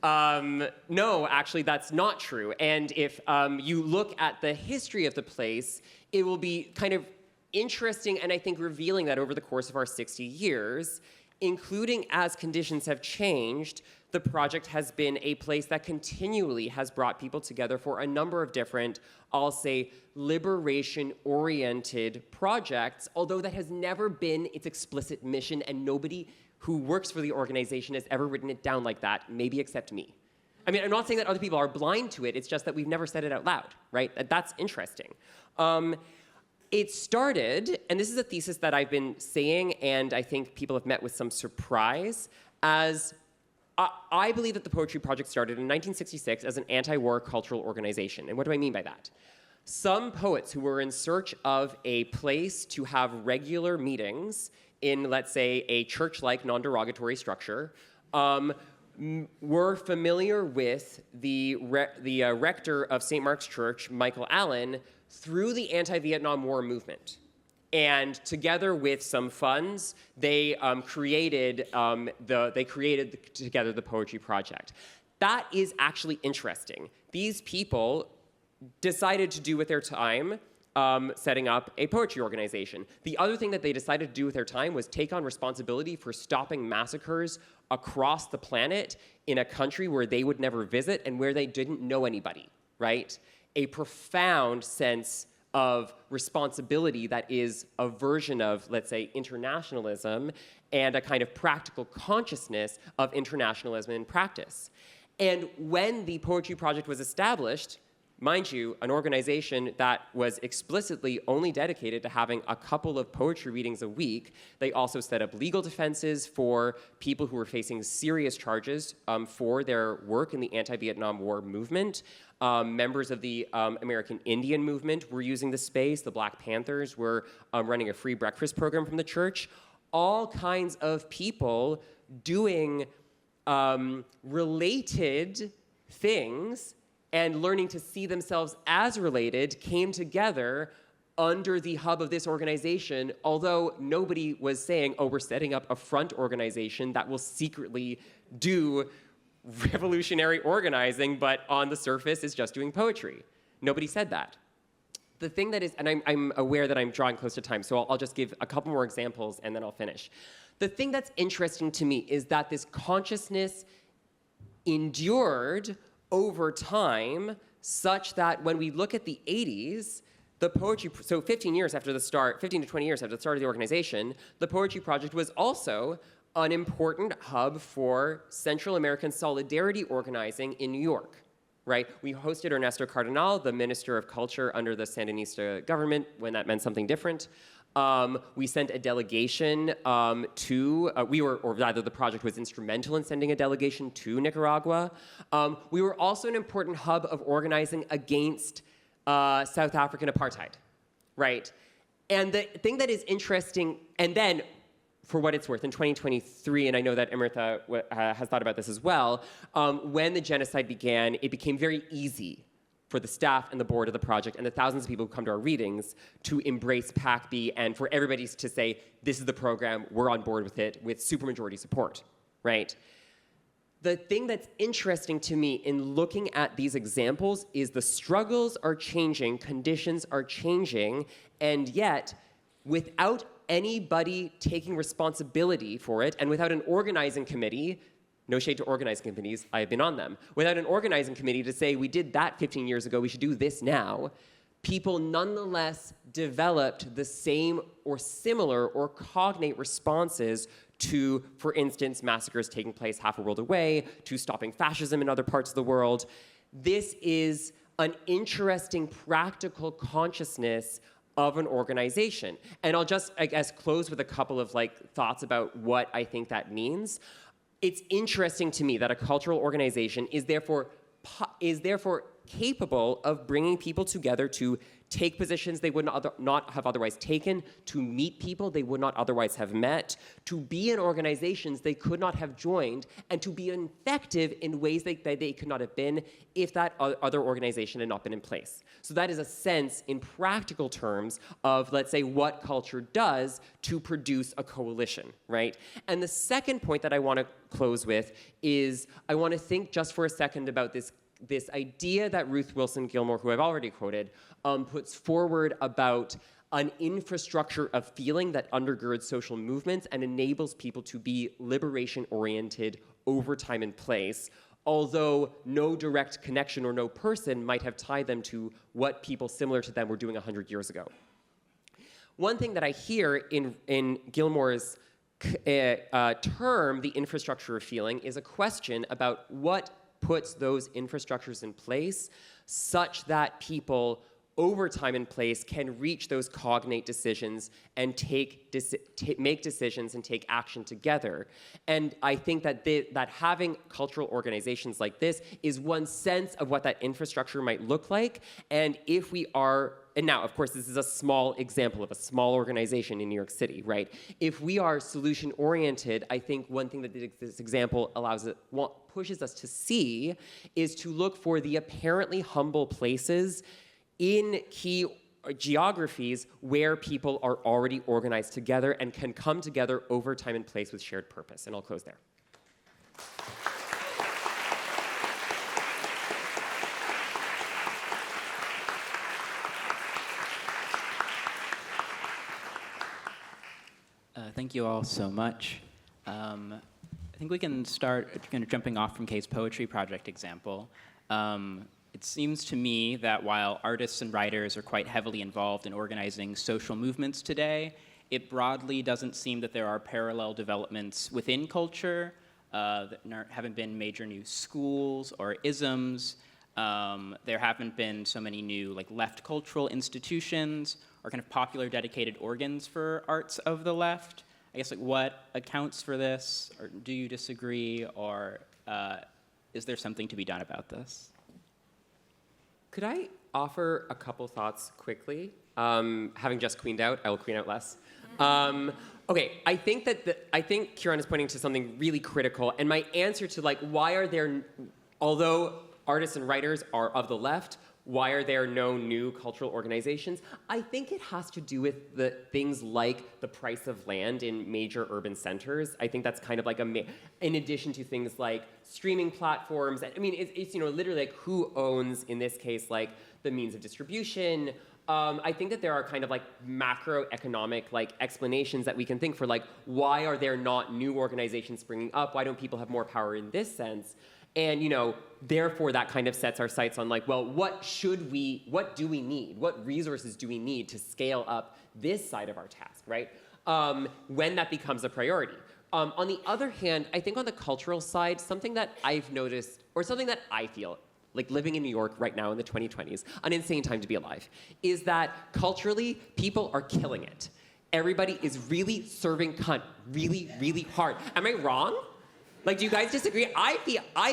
No, actually, that's not true. And if you look at the history of the place, it will be kind of interesting and I think revealing that over the course of our 60 years, including as conditions have changed, the project has been a place that continually has brought people together for a number of different, I'll say, liberation-oriented projects, although that has never been its explicit mission, and nobody who works for the organization has ever written it down like that, maybe except me. I mean, I'm not saying that other people are blind to it, it's just that we've never said it out loud, right? That's interesting. It started, and this is a thesis that I've been saying, and I think people have met with some surprise, as I believe that the Poetry Project started in 1966 as an anti-war cultural organization. And what do I mean by that? Some poets who were in search of a place to have regular meetings in, let's say, a church-like non-derogatory structure, were familiar with the rector of St. Mark's Church, Michael Allen, through the anti-Vietnam War movement. And together with some funds, they created together the Poetry Project. That is actually interesting. These people decided to do with their time setting up a poetry organization. The other thing that they decided to do with their time was take on responsibility for stopping massacres across the planet in a country where they would never visit and where they didn't know anybody, right? A profound sense of responsibility that is a version of, let's say, internationalism and a kind of practical consciousness of internationalism in practice. And when the Poetry Project was established, mind you, an organization that was explicitly only dedicated to having a couple of poetry readings a week, they also set up legal defenses for people who were facing serious charges for their work in the anti-Vietnam War movement. Members of the American Indian movement were using the space. The Black Panthers were running a free breakfast program from the church. All kinds of people doing related things and learning to see themselves as related came together under the hub of this organization, although nobody was saying, oh, we're setting up a front organization that will secretly do revolutionary organizing, but on the surface is just doing poetry. Nobody said that. The thing that is, and I'm aware that I'm drawing close to time, so I'll just give a couple more examples and then I'll finish. The thing that's interesting to me is that this consciousness endured over time such that when we look at the 80s, the poetry, so 15 to 20 years after the start of the organization, the Poetry Project was also an important hub for Central American solidarity organizing in New York, right? We hosted Ernesto Cardenal, the Minister of Culture under the Sandinista government, when that meant something different. We sent a delegation the project was instrumental in sending a delegation to Nicaragua. We were also an important hub of organizing against South African apartheid, right? And the thing that is interesting, and then, for what it's worth, in 2023, and I know that Amirtha has thought about this as well, when the genocide began, it became very easy for the staff and the board of the project and the thousands of people who come to our readings to embrace PACB and for everybody to say, this is the program, we're on board with it, with supermajority support, right? The thing that's interesting to me in looking at these examples is the struggles are changing, conditions are changing, and yet, without anybody taking responsibility for it, and without an organizing committee, no shade to organizing committees, I have been on them. Without an organizing committee to say, we did that 15 years ago, we should do this now, people nonetheless developed the same or similar or cognate responses to, for instance, massacres taking place half a world away, to stopping fascism in other parts of the world. This is an interesting practical consciousness of an organization. And I'll just, I guess, close with a couple of thoughts about what I think that means. It's interesting to me that a cultural organization is therefore capable of bringing people together to take positions they would not have otherwise taken, to meet people they would not otherwise have met, to be in organizations they could not have joined, and to be effective in ways that they could not have been if that other organization had not been in place. So that is a sense, in practical terms, of, let's say, what culture does to produce a coalition, right? And the second point that I want to close with is I want to think just for a second about this idea that Ruth Wilson Gilmore, who I've already quoted, puts forward about an infrastructure of feeling that undergirds social movements and enables people to be liberation-oriented over time and place, although no direct connection or no person might have tied them to what people similar to them were doing 100 years ago. One thing that I hear in Gilmore's term, the infrastructure of feeling, is a question about what puts those infrastructures in place such that people over time and place can reach those cognate decisions and make decisions and take action together. And I think that that having cultural organizations like this is one sense of what that infrastructure might look like. And if we are, and now, of course, this is a small example of a small organization in New York City, right? If we are solution-oriented, I think one thing that this example pushes us to see is to look for the apparently humble places in key geographies where people are already organized together and can come together over time and place with shared purpose. And I'll close there. Thank you all so much. I think we can start kind of jumping off from Kay's poetry project example. It seems to me that while artists and writers are quite heavily involved in organizing social movements today, it broadly doesn't seem that there are parallel developments within culture. There haven't been major new schools or isms. There haven't been so many new left cultural institutions or kind of popular dedicated organs for arts of the left. I guess what accounts for this, or do you disagree, or is there something to be done about this? Could I offer a couple thoughts quickly? Having just queened out, I will queen out less. Okay, I think Ciarán is pointing to something really critical, and my answer to why are there, although artists and writers are of the left, why are there no new cultural organizations? I think it has to do with the things like the price of land in major urban centers. I think that's kind of in addition to things like streaming platforms. I mean, it's literally who owns, in this case, the means of distribution. I think that there are kind of macroeconomic explanations that we can think for why are there not new organizations springing up? Why don't people have more power in this sense? And therefore that kind of sets our sights on well, what do we need? What resources do we need to scale up this side of our task, right? When that becomes a priority. On the other hand, I think on the cultural side, something that I've noticed, or something that I feel, living in New York right now in the 2020s, an insane time to be alive, is that culturally, people are killing it. Everybody is really serving cunt really, really hard. Am I wrong? Do you guys disagree? I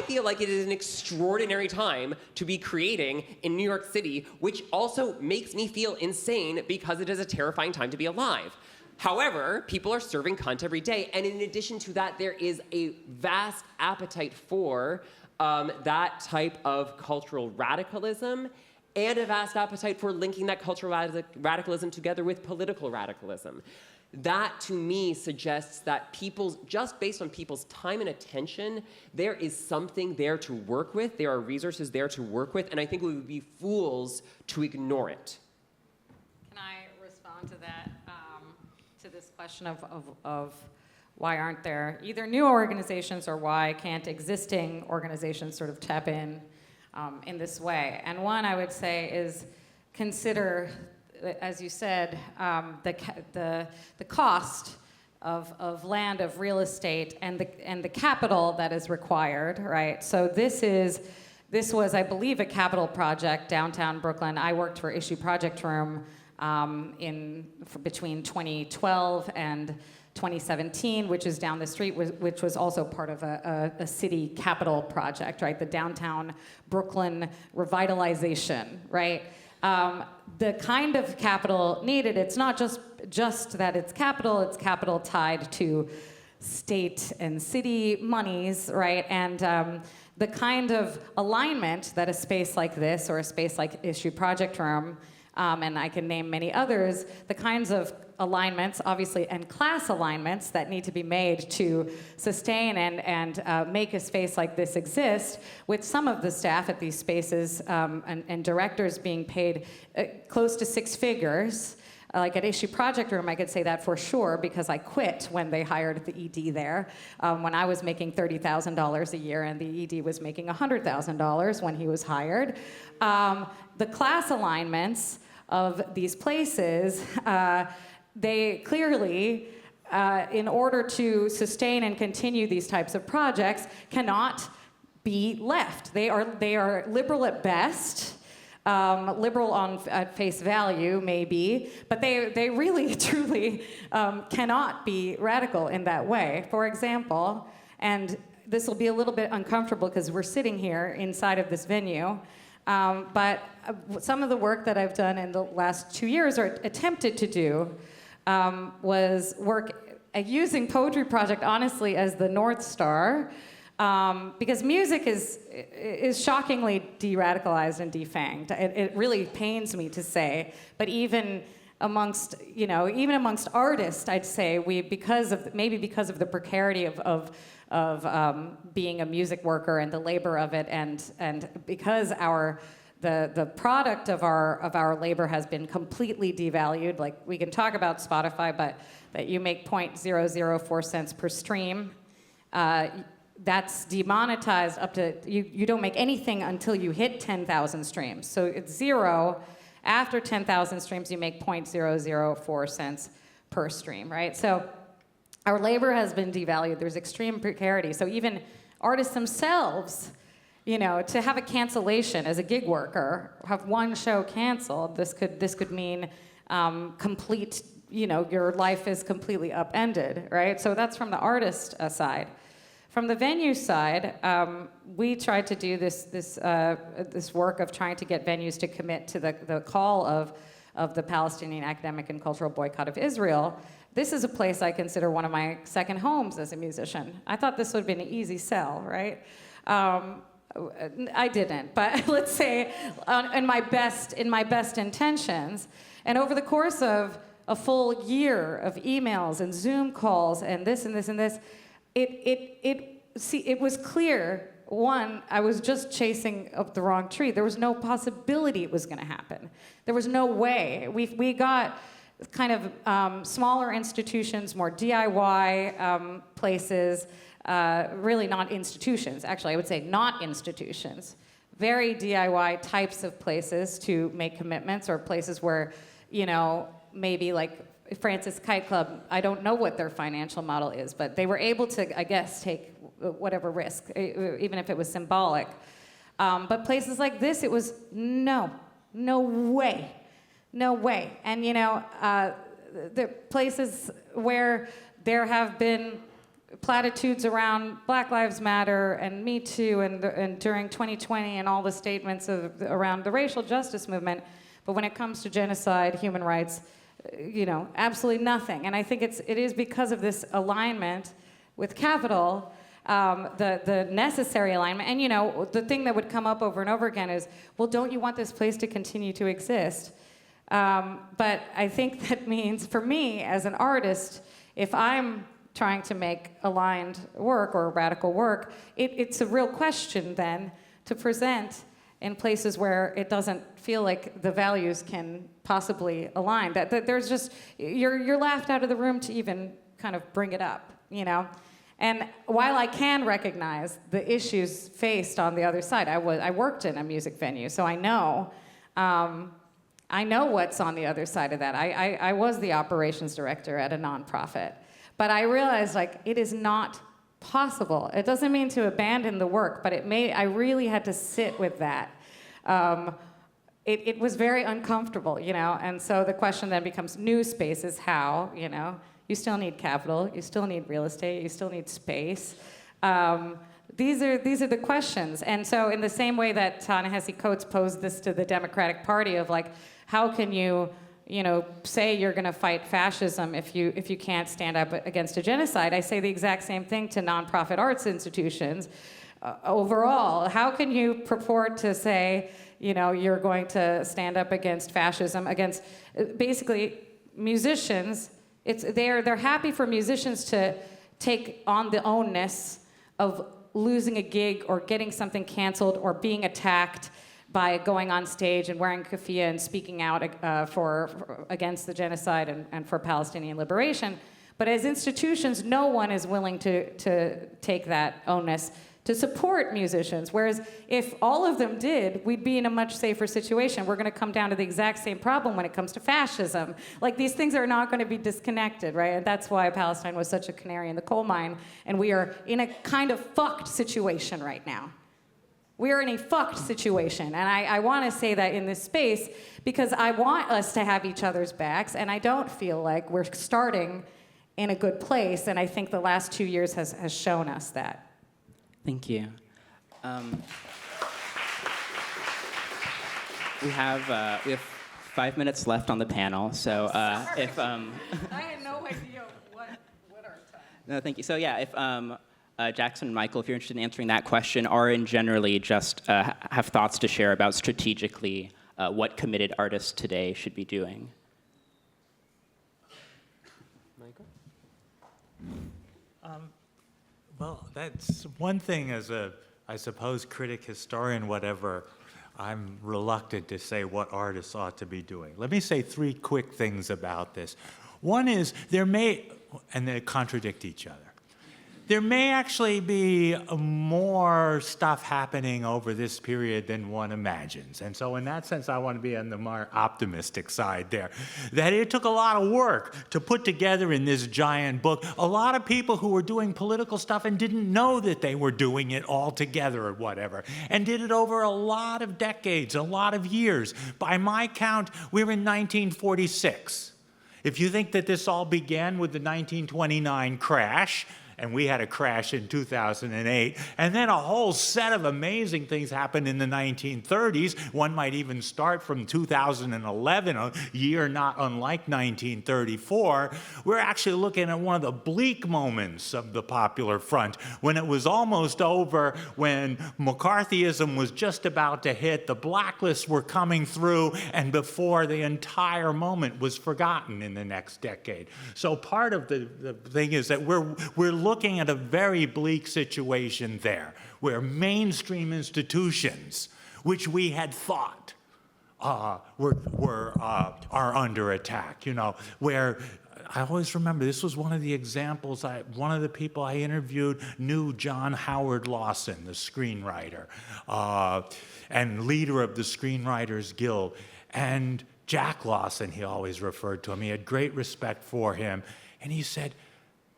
feel like it is an extraordinary time to be creating in New York City, which also makes me feel insane because it is a terrifying time to be alive. However, people are serving cunt every day, and in addition to that, there is a vast appetite for that type of cultural radicalism, and a vast appetite for linking that cultural radicalism together with political radicalism. That, to me, suggests that just based on people's time and attention, there is something there to work with, there are resources there to work with, and I think we would be fools to ignore it. Can I respond to that, to this question of why aren't there either new organizations, or why can't existing organizations sort of tap in this way? And one, I would say, is consider, as you said, the cost of land, of real estate, and the capital that is required, right? So this was, I believe, a capital project downtown Brooklyn. I worked for Issue Project Room between 2012 and 2017, which is down the street, which was also part of a city capital project, right? The downtown Brooklyn revitalization, right? The kind of capital needed, it's not just that it's capital tied to state and city monies, right? And the kind of alignment that a space like this, or a space like Issue Project Room, and I can name many others, the kinds of alignments, obviously, and class alignments that need to be made to sustain and make a space like this exist, with some of the staff at these spaces and directors being paid close to six figures. Like at Issue Project Room, I could say that for sure, because I quit when they hired the ED there, when I was making $30,000 a year and the ED was making $100,000 when he was hired. The class alignments of these places, they clearly, in order to sustain and continue these types of projects, cannot be left. They are liberal at best, liberal at face value, maybe, but they really, truly cannot be radical in that way. For example, and this will be a little bit uncomfortable because we're sitting here inside of this venue, but some of the work that I've done in the last 2 years, or attempted to do, was work using Poetry Project, honestly, as the North Star, because music is shockingly de-radicalized and defanged. It really pains me to say, but even amongst artists, I'd say because of the precarity of being a music worker and the labor of it, and because the product of our labor has been completely devalued. Like, we can talk about Spotify, but that you make 0.004 cents per stream. That's demonetized up to, you don't make anything until you hit 10,000 streams. So it's zero. After 10,000 streams, you make 0.004 cents per stream, right? So our labor has been devalued. There's extreme precarity. So even artists themselves, you know, to have a cancellation as a gig worker, have one show canceled, this could mean complete, you know, your life is completely upended, right? So that's from the artist side. From the venue side, we tried to do this work of trying to get venues to commit to the call of the Palestinian academic and cultural boycott of Israel. This is a place I consider one of my second homes as a musician. I thought this would have been an easy sell, right? I didn't, but let's say in my best intentions, and over the course of a full year of emails and Zoom calls and this and this and this, it was clear. One, I was just chasing up the wrong tree. There was no possibility it was going to happen. There was no way. We got kind of smaller institutions, more DIY places. Really not institutions. Actually, I would say not institutions. Very DIY types of places to make commitments, or places where, you know, maybe like Francis Kite Club, I don't know what their financial model is, but they were able to, I guess, take whatever risk, even if it was symbolic. But places like this, it was no way. And, you know, the places where there have been platitudes around Black Lives Matter and Me Too and during 2020 and all the statements around the racial justice movement, but when it comes to genocide, human rights, you know, absolutely nothing. And I think it is because of this alignment with capital, the necessary alignment. And, you know, the thing that would come up over and over again is, well, don't you want this place to continue to exist? But I think that means, for me as an artist, if I'm trying to make aligned work or radical work, it's a real question then to present in places where it doesn't feel like the values can possibly align. That there's just, you're laughed out of the room to even kind of bring it up, you know? And while I can recognize the issues faced on the other side, I worked in a music venue, so I know what's on the other side of that. I was the operations director at a nonprofit. But I realized, like, it is not possible. It doesn't mean to abandon the work, but I really had to sit with that. It was very uncomfortable, you know, and so the question then becomes, new spaces, how, you know? You still need capital, you still need real estate, you still need space. These are the questions. And so in the same way that Ta-Nehisi Coates posed this to the Democratic Party of, like, how can you know, say you're going to fight fascism if you can't stand up against a genocide, I say the exact same thing to nonprofit arts institutions. Overall, how can you purport to say, you know, you're going to stand up against fascism, against basically musicians? They're happy for musicians to take on the onus of losing a gig or getting something canceled or being attacked by going on stage and wearing keffiyeh and speaking out against the genocide and for Palestinian liberation. But as institutions, no one is willing to take that onus to support musicians. Whereas if all of them did, we'd be in a much safer situation. We're going to come down to the exact same problem when it comes to fascism. Like, these things are not going to be disconnected, right? And that's why Palestine was such a canary in the coal mine. And we are in a kind of fucked situation right now. We are in a fucked situation, and I want to say that in this space because I want us to have each other's backs, and I don't feel like we're starting in a good place, and I think the last 2 years has shown us that. Thank you. We have 5 minutes left on the panel, so if I had no idea what our time. No, thank you. So yeah, if Jackson and Michael, if you're interested in answering that question, or in generally just have thoughts to share about strategically what committed artists today should be doing. Michael? Well, that's one thing as a, I suppose, critic, historian, whatever. I'm reluctant to say what artists ought to be doing. Let me say 3 quick things about this. One is and they contradict each other. There may actually be more stuff happening over this period than one imagines. And so in that sense, I want to be on the more optimistic side there. That it took a lot of work to put together in this giant book a lot of people who were doing political stuff and didn't know that they were doing it all together or whatever, and did it over a lot of decades, a lot of years. By my count, we're in 1946. If you think that this all began with the 1929 crash, and we had a crash in 2008, and then a whole set of amazing things happened in the 1930s. One might even start from 2011, a year not unlike 1934. We're actually looking at one of the bleak moments of the Popular Front, when it was almost over, when McCarthyism was just about to hit, the blacklists were coming through, and before the entire moment was forgotten in the next decade. So part of the thing is that we're looking at a very bleak situation there, where mainstream institutions, which we had thought are under attack, where I always remember this was one of the examples. One of the people I interviewed knew John Howard Lawson, the screenwriter, and leader of the Screenwriters Guild. And Jack Lawson, he always referred to him. He had great respect for him. And he said,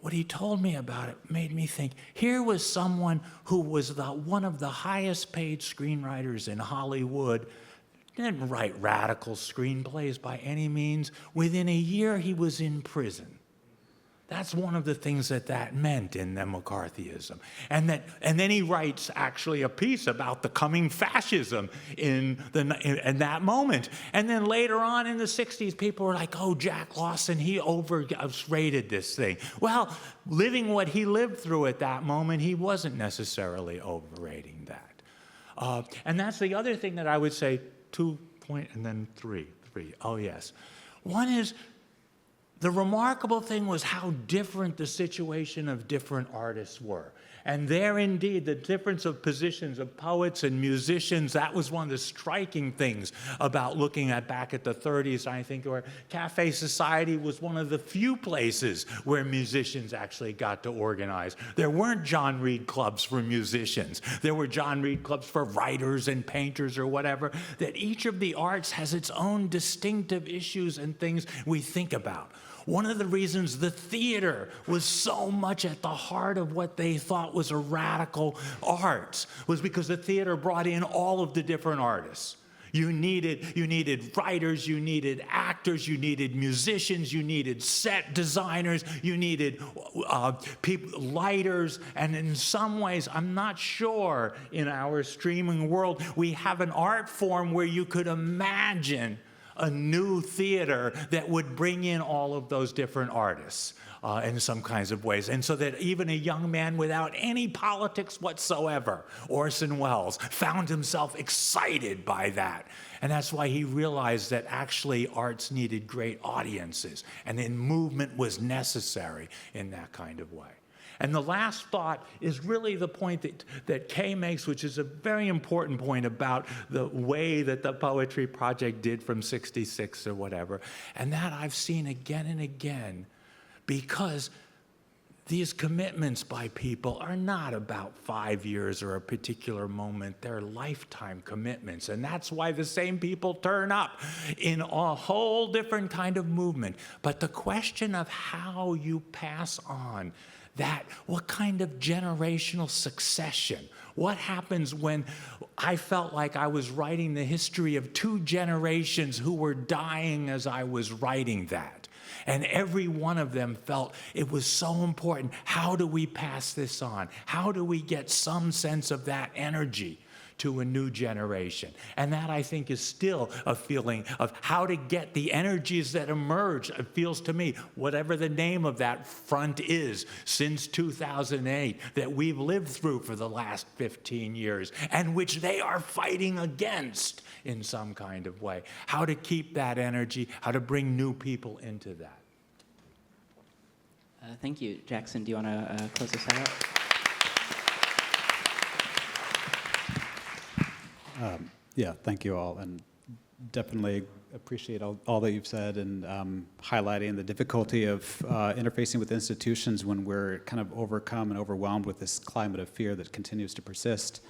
what he told me about it made me think, here was someone who was one of the highest paid screenwriters in Hollywood, didn't write radical screenplays by any means. Within a year, he was in prison. That's one of the things that meant in the McCarthyism. And then he writes actually a piece about the coming fascism in that moment. And then later on in the 60s, people were like, oh, Jack Lawson, he overrated this thing. Well, living what he lived through at that moment, he wasn't necessarily overrating that. And that's the other thing that I would say, 2 point, and then three. Oh, yes. One is, the remarkable thing was how different the situation of different artists were. And there, indeed, the difference of positions of poets and musicians, that was one of the striking things about looking back at the 30s, I think, where Cafe Society was one of the few places where musicians actually got to organize. There weren't John Reed clubs for musicians. There were John Reed clubs for writers and painters or whatever, that each of the arts has its own distinctive issues and things we think about. One of the reasons the theater was so much at the heart of what they thought was a radical arts was because the theater brought in all of the different artists. You needed writers, you needed actors, you needed musicians, you needed set designers, you needed lighters, and in some ways, I'm not sure in our streaming world, we have an art form where you could imagine a new theater that would bring in all of those different artists in some kinds of ways. And so that even a young man without any politics whatsoever, Orson Welles, found himself excited by that. And that's why he realized that actually arts needed great audiences, and then movement was necessary in that kind of way. And the last thought is really the point that Kay makes, which is a very important point about the way that the Poetry Project did from '66 or whatever. And that I've seen again and again, because these commitments by people are not about 5 years or a particular moment. They're lifetime commitments. And that's why the same people turn up in a whole different kind of movement. But the question of how you pass on that, what kind of generational succession? What happens when I felt like I was writing the history of 2 generations who were dying as I was writing that? And every one of them felt it was so important. How do we pass this on? How do we get some sense of that energy to a new generation? And that, I think, is still a feeling of how to get the energies that emerge. It feels to me, whatever the name of that front is since 2008, that we've lived through for the last 15 years, and which they are fighting against in some kind of way. How to keep that energy, how to bring new people into that. Thank you. Jackson, do you want to close us out? Yeah, thank you all, and definitely appreciate all that you've said and highlighting the difficulty of interfacing with institutions when we're kind of overcome and overwhelmed with this climate of fear that continues to persist.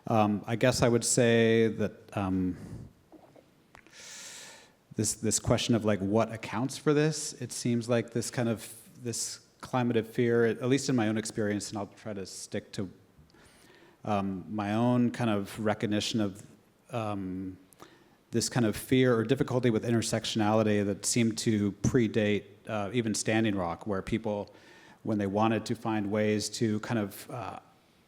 I guess I would say that this question of like what accounts for this, it seems like this climate of fear, at least in my own experience, and I'll try to stick to my own kind of recognition of this kind of fear or difficulty with intersectionality that seemed to predate even Standing Rock, where people, when they wanted to find ways to kind of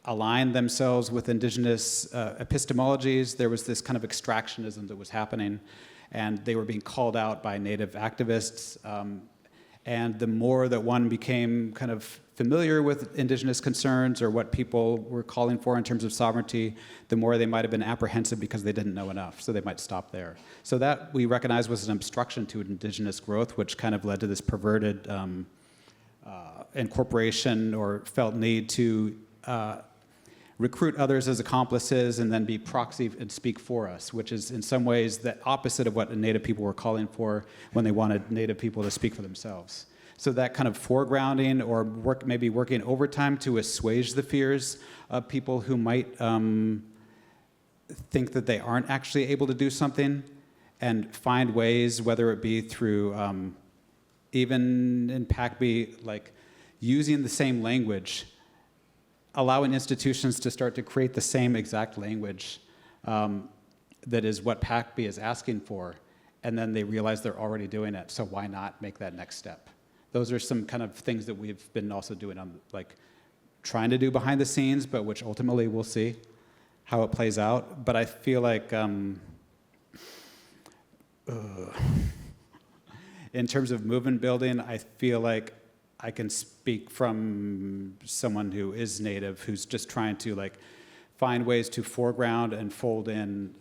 align themselves with indigenous epistemologies, there was this kind of extractionism that was happening, and they were being called out by Native activists. And the more that one became kind of familiar with indigenous concerns or what people were calling for in terms of sovereignty, the more they might have been apprehensive because they didn't know enough, so they might stop there. So that we recognize was an obstruction to indigenous growth, which kind of led to this perverted incorporation or felt need to recruit others as accomplices and then be proxy and speak for us, which is in some ways the opposite of what Native people were calling for when they wanted Native people to speak for themselves. So that kind of foregrounding or maybe working overtime to assuage the fears of people who might think that they aren't actually able to do something and find ways, whether it be through, even in PACB, like using the same language, allowing institutions to start to create the same exact language that is what PACB is asking for, and then they realize they're already doing it, so why not make that next step? Those are some kind of things that we've been also doing on, like, trying to do behind the scenes, but which ultimately we'll see how it plays out. But I feel like in terms of movement building, I feel like I can speak from someone who is Native, who's just trying to like find ways to foreground and fold in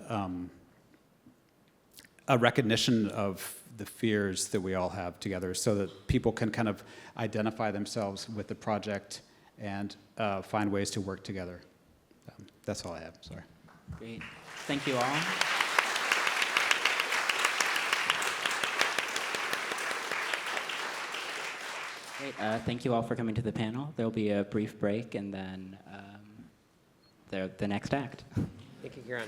a recognition of the fears that we all have together so that people can kind of identify themselves with the project and find ways to work together. That's all I have, sorry. Great, thank you all. Great. Thank you all for coming to the panel. There'll be a brief break and then the next act. Thank you, Ciarán.